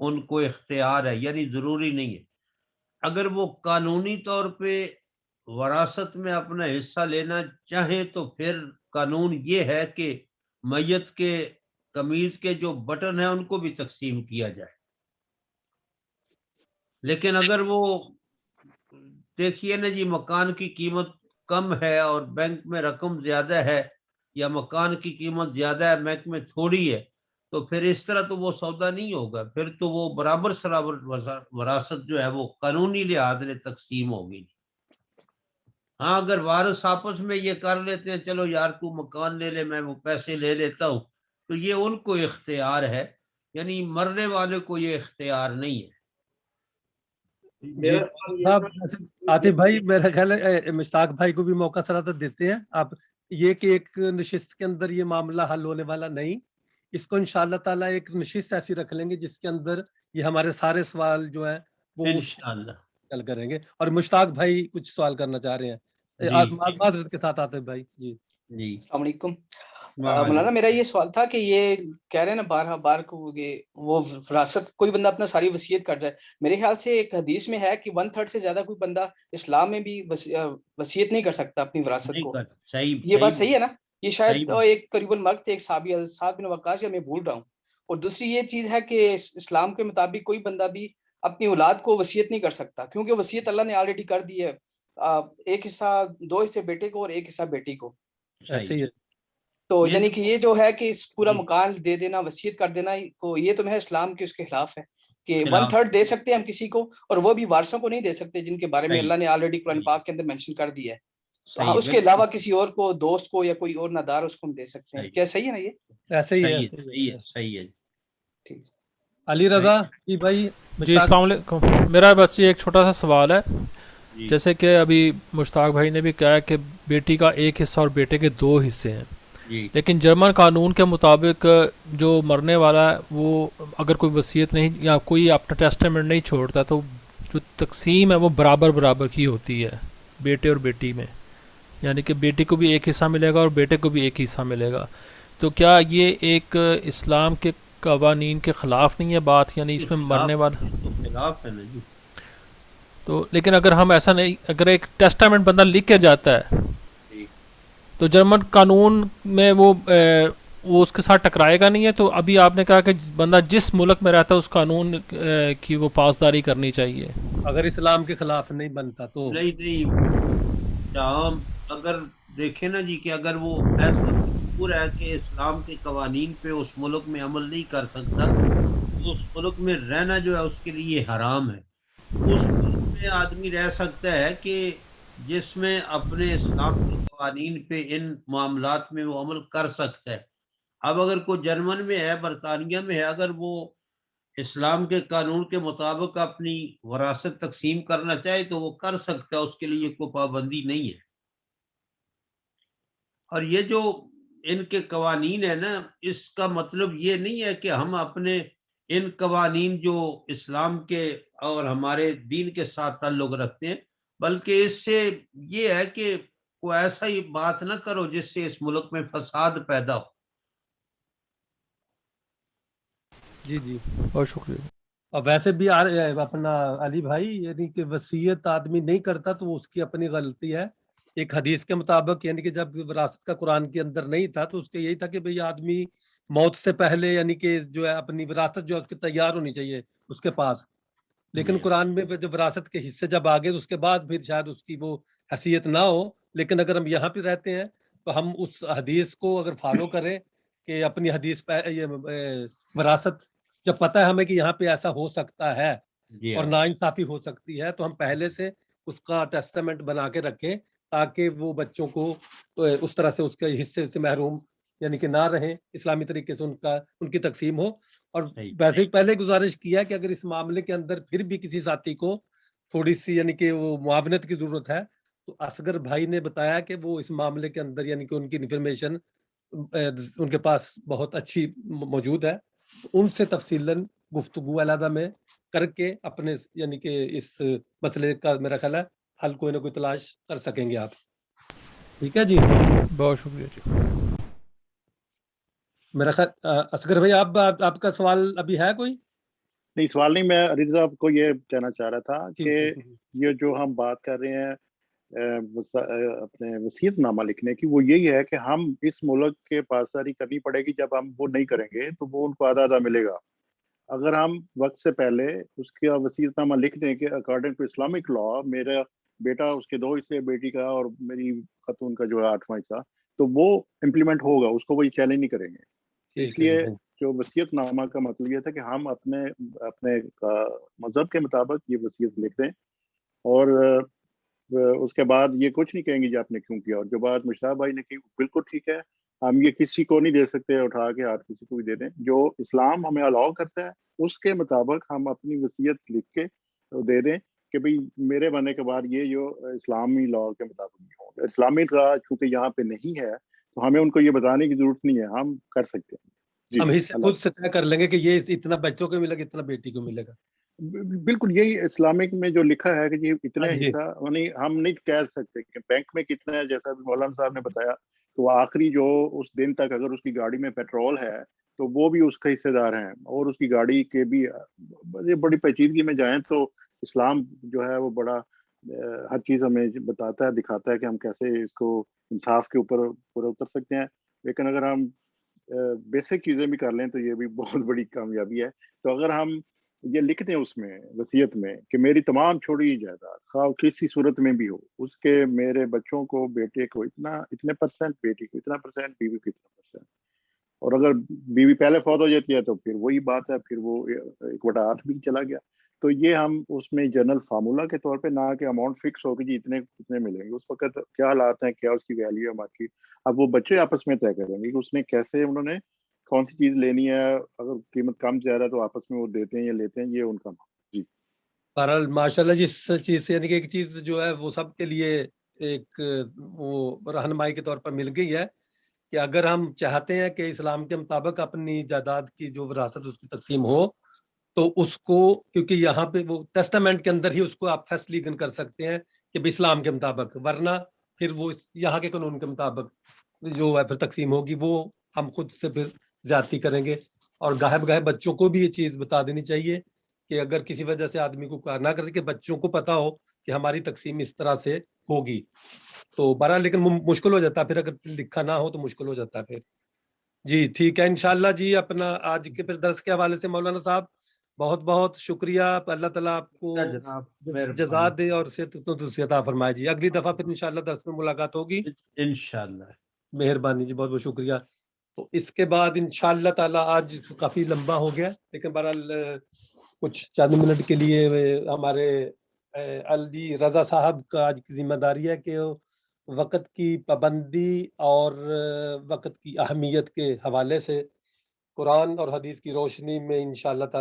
ان کو اختیار ہے، یعنی ضروری نہیں ہے. اگر وہ قانونی طور پہ وراثت میں اپنا حصہ لینا چاہیں تو پھر قانون یہ ہے کہ میت کے قمیض کے جو بٹن ہیں ان کو بھی تقسیم کیا جائے. لیکن اگر وہ دیکھیے نا جی مکان کی قیمت کم ہے اور بینک میں رقم زیادہ ہے، یا مکان کی قیمت زیادہ ہے بینک میں تھوڑی ہے، تو پھر اس طرح تو وہ سودا نہیں ہوگا، پھر تو وہ برابر سرابر وراثت جو ہے وہ قانونی لحاظ سے تقسیم ہوگی. ہاں اگر وارث آپس میں یہ کر لیتے ہیں چلو یار تو مکان لے لے میں وہ پیسے لے لیتا ہوں، تو یہ ان کو اختیار ہے، یعنی مرنے والے کو یہ اختیار نہیں ہے. جی صاحب عاطف بھائی میرا خیال ہے مشتاق بھائی کو بھی موقع سرادت دیتے ہیں آپ. یہ کہ ایک نشست کے اندر یہ معاملہ حل ہونے والا نہیں، اس کو انشاءاللہ تعالیٰ ایک نشست ایسی رکھ لیں گے جس کے اندر یہ ہمارے سارے سوال جو ہیں وہ انشاءاللہ حل کریں گے. اور مشتاق بھائی کچھ سوال کرنا چاہ رہے ہیں معذرت کے ساتھ عاطف بھائی. جی السلام علیکم مولانا، میرا یہ سوال تھا کہ یہ کہہ رہے ہیں نا بار کو وہ وراثت کوئی بندہ اپنا ساری وصیت کر جائے. میرے خیال سے ایک حدیث میں ہے کہ 1/3 سے زیادہ کوئی بندہ اسلام میں بھی وصیت نہیں کر سکتا اپنی وراثت کو. یہ بات صحیح ہے نا؟ یہ شاید ایک قریب المرگ تھے، ایک صحابی سعد بن وقاص، یا میں بھول رہا ہوں. اور دوسری یہ چیز ہے کہ اسلام کے مطابق کوئی بندہ بھی اپنی اولاد کو وصیت نہیں کر سکتا، کیونکہ وصیت اللہ نے آلریڈی کر دی ہے. ایک حصہ 2 حصے بیٹے کو اور 1 حصہ بیٹی کو. ایسے ہی ہے. تو یعنی کہ یہ جو ہے کہ پورا مکان دے دینا، وصیت کر دینا، کو یہ تو میں اسلام کے اس کے خلاف ہے کہ 1/3 دے سکتے ہیں ہم کسی کو، اور وہ بھی وارثوں کو نہیں دے سکتے جن کے بارے میں اللہ نے آلریڈی قرآن پاک کے اندر مینشن کر دیا ہے. ہاں اس کے علاوہ کسی اور کو، دوست کو یا کوئی اور نادار اس کو ہم دے سکتے ہیں. کیا صحیح ہے نا؟ یہ ایسے ہی ہے. صحیح ہے. ٹھیک. علی رضا جی بھائی. جی السلام علیکم. میرا بس یہ ایک چھوٹا سا سوال ہے. جیسے کہ ابھی مشتاق بھائی نے بھی کہا کہ بیٹی کا 1 حصہ اور بیٹے کے 2 حصے ہیں، لیکن جرمن قانون کے مطابق جو مرنے والا ہے وہ اگر کوئی وصیت نہیں یا کوئی اپنا ٹیسٹامنٹ نہیں چھوڑتا تو جو تقسیم ہے وہ برابر کی ہوتی ہے بیٹے اور بیٹی میں، یعنی کہ بیٹی کو بھی 1 حصہ ملے گا اور بیٹے کو بھی 1 حصہ ملے گا. تو کیا یہ ایک اسلام کے قوانین کے خلاف نہیں ہے بات؟ یعنی اس میں مرنے والا خلاف ہے نا جی. تو لیکن اگر ہم ایسا نہیں، اگر ایک ٹیسٹامنٹ بندہ لکھ کے جاتا ہے تو جرمن قانون میں وہ اس کے ساتھ ٹکرائے گا نہیں ہے. تو ابھی آپ نے کہا کہ بندہ جس ملک میں رہتا ہے اس قانون کی وہ پاسداری کرنی چاہیے. اگر اسلام کے خلاف نہیں بنتا تو نہیں. اگر دیکھیں نا جی کہ اگر وہ ایسا مجبور ہے کہ اسلام کے قوانین پہ اس ملک میں عمل نہیں کر سکتا تو اس ملک میں رہنا جو ہے اس کے لیے حرام ہے. اس ملک میں آدمی رہ سکتا ہے کہ جس میں اپنے اسلام کے قوانین پہ ان معاملات میں وہ عمل کر سکتا ہے. اب اگر کوئی جرمن میں ہے، برطانیہ میں ہے، اگر وہ اسلام کے قانون کے مطابق اپنی وراثت تقسیم کرنا چاہے تو وہ کر سکتا ہے، اس کے لیے کوئی پابندی نہیں ہے. اور یہ جو ان کے قوانین ہے نا، اس کا مطلب یہ نہیں ہے کہ ہم اپنے ان قوانین جو اسلام کے اور ہمارے دین کے ساتھ تعلق رکھتے ہیں، بلکہ اس سے یہ ہے کہ کوئی ایسا ہی بات نہ کرو جس سے اس ملک میں فساد پیدا ہو. جی بہت شکریہ. اور ویسے بھی اپنا علی بھائی یعنی کہ وصیت آدمی نہیں کرتا تو اس کی اپنی غلطی ہے. ایک حدیث کے مطابق یعنی کہ جب وراثت کا قرآن کے اندر نہیں تھا تو اس کے یہی تھا کہ بھئی آدمی موت سے پہلے یعنی کہ جو ہے اپنی وراثت جو ہے اس کی تیار ہونی چاہیے اس کے پاس. لیکن قرآن میں جب وراثت کے حصے جب آگے تو اس کے بعد پھر شاید اس کی وہ حیثیت نہ ہو. لیکن اگر ہم یہاں پہ رہتے ہیں تو ہم اس حدیث کو اگر فالو کریں کہ اپنی حدیث پہ یہ وراثت جب پتہ ہے ہمیں کہ یہاں پہ ایسا ہو سکتا ہے اور ناانصافی ہو سکتی ہے تو ہم پہلے سے اس کا ٹیسٹامنٹ بنا کے رکھیں تاکہ وہ بچوں کو اس طرح سے اس کے حصے سے محروم یعنی کہ نہ رہیں، اسلامی طریقے سے ان کی تقسیم ہو. اور ویسے ہی پہلے گزارش کیا کہ اگر اس معاملے کے اندر پھر بھی کسی ساتھی کو تھوڑی سی یعنی کہ وہ معاونت کی ضرورت ہے تو اصغر بھائی نے بتایا کہ وہ اس معاملے کے اندر یعنی کہ ان کی انفارمیشن ان کے پاس بہت اچھی موجود ہے، ان سے تفصیلاً گفتگو علیحدہ میں کر کے اپنے یعنی کہ اس مسئلے کا میرا خیال ہے حل کوئی نہ کوئی تلاش کر سکیں گے آپ. ٹھیک ہے جی، بہت شکریہ جی. میرا خیال اصغر بھائی آپ کا سوال ابھی ہے کوئی؟ نہیں سوال نہیں، میں عریض صاحب کو یہ کہنا چاہ رہا تھا ٹھیک کہ ہے، ٹھیک ہے۔ یہ جو ہم بات کر رہے ہیں اپنے وصیت نامہ لکھنے کی، وہ یہی ہے کہ ہم اس ملک کے پاسداری کرنی پڑے گی. جب ہم وہ نہیں کریں گے تو وہ ان کو آدھا آدھا ملے گا. اگر ہم وقت سے پہلے اس کا وصیت نامہ لکھ دیں کہ اکارڈنگ ٹو اسلامک لا میرا بیٹا اس کے 2 حصے، بیٹی کا اور میری خاتون کا جو ہے 8واں حصہ، تو وہ امپلیمنٹ ہوگا، اس کو وہ چیلنج نہیں کریں گے. اس لیے جو وصیت نامہ کا مطلب یہ تھا کہ ہم اپنے مذہب کے مطابق یہ وصیت لکھ دیں، اور اس کے بعد یہ کچھ نہیں کہیں گے جی آپ نے کیوں کیا. اور جو بات مشتاق بھائی نے کی بالکل ٹھیک ہے، ہم یہ کسی کو نہیں دے سکتے اٹھا کے ہاتھ، کسی کو بھی دے دیں. جو اسلام ہمیں الاؤ کرتا ہے اس کے مطابق ہم اپنی وصیت لکھ کے دے دیں کہ بھئی میرے بننے کے بعد یہ جو اسلامی لا کے مطابق نہیں ہوگا. اسلامی لا چونکہ یہاں پہ نہیں ہے تو ہمیں ان کو یہ بتانے کی ضرورت نہیں ہے، ہم کر سکتے ہیں. جی ہم حصے خود سے طے کر لیں گے کہ یہ اتنا بچوں کو ملے گا، اتنا بیٹی کو ملے گا. بالکل یہی اسلامک میں جو لکھا ہے کہ جی اتنے جی حصہ ہم نہیں کہہ سکتے کہ بینک میں کتنا ہے. جیسا مولانا صاحب نے بتایا تو آخری جو اس دن تک اگر اس کی گاڑی میں پیٹرول ہے تو وہ بھی اس کا حصے دار ہیں، اور اس کی گاڑی کے بھی بڑی پیچیدگی میں جائیں تو اسلام جو ہے وہ بڑا ہر چیز ہمیں بتاتا ہے، دکھاتا ہے کہ ہم کیسے اس کو انصاف کے اوپر پورا اتر سکتے ہیں. لیکن اگر ہم بیسک چیزیں بھی کر لیں تو یہ بھی بہت بڑی کامیابی ہے. تو اگر ہم یہ لکھ دیں اس میں وصیت میں کہ میری تمام چھوڑی جائیداد خواہ کسی صورت میں بھی ہو، اس کے میرے بچوں کو، بیٹے کو اتنے پرسنٹ، بیٹی کو اتنا پرسنٹ، بیوی کو اتنا پرسنٹ. اور اگر بیوی پہلے فوت ہو جاتی ہے تو پھر وہی بات ہے، پھر وہ 1/8 بھی چلا گیا. تو یہ ہم اس میں جنرل فارمولا کے طور پہ، نہ کہ اماؤنٹ فکس ہو کہ جی اتنے ملیں گے. اس وقت کیا حالات ہیں، کیا اس کی ویلیو ہے مارکیٹ، اب وہ بچے آپس میں طے کریں گے کہ اس نے کیسے، انہوں نے کون سی چیز لینی ہے. اگر قیمت کم زیادہ تو آپس میں وہ دیتے ہیں یا لیتے ہیں، یہ ان کا جی. بہرحال ماشاءاللہ جس چیز سے یعنی کہ ایک چیز جو ہے وہ سب کے لیے ایک وہ رہنمائی کے طور پر مل گئی ہے کہ اگر ہم چاہتے ہیں کہ اسلام کے مطابق اپنی جائیداد کی جو وراثت اس کی تقسیم ہو تو اس کو، کیونکہ یہاں پہ وہ ٹیسٹامنٹ کے اندر ہی اس کو آپ فیصلہ کر سکتے ہیں کہ اسلام کے مطابق، ورنہ پھر وہ یہاں کے قانون کے مطابق جو ہے پھر تقسیم ہوگی، وہ ہم خود سے پھر زیادتی کریں گے. اور گاہے بگاہے بچوں کو بھی یہ چیز بتا دینی چاہیے کہ اگر کسی وجہ سے آدمی کو کار نہ کرے کہ بچوں کو پتا ہو کہ ہماری تقسیم اس طرح سے ہوگی. تو بہرحال لیکن مشکل ہو جاتا ہے پھر، اگر لکھا نہ ہو تو مشکل ہو جاتا ہے پھر. جی ٹھیک ہے انشاءاللہ. جی اپنا آج کے پھر درس کے حوالے سے مولانا صاحب بہت بہت شکریہ. اللہ تعالیٰ آپ کو جزا دے اور صحت عطا فرمائے. جی اگلی دفعہ پھر انشاءاللہ درس میں ملاقات ہوگی انشاءاللہ. مہربانی جی، بہت بہت شکریہ. تو اس کے بعد انشاءاللہ تعالیٰ آج کافی لمبا ہو گیا، لیکن بہرحال کچھ چند منٹ کے لیے ہمارے علی رضا صاحب کا آج کی ذمہ داری ہے کہ وقت کی پابندی اور وقت کی اہمیت کے حوالے سے قرآن اور حدیث کی روشنی میں انشاءاللہ تعالیٰ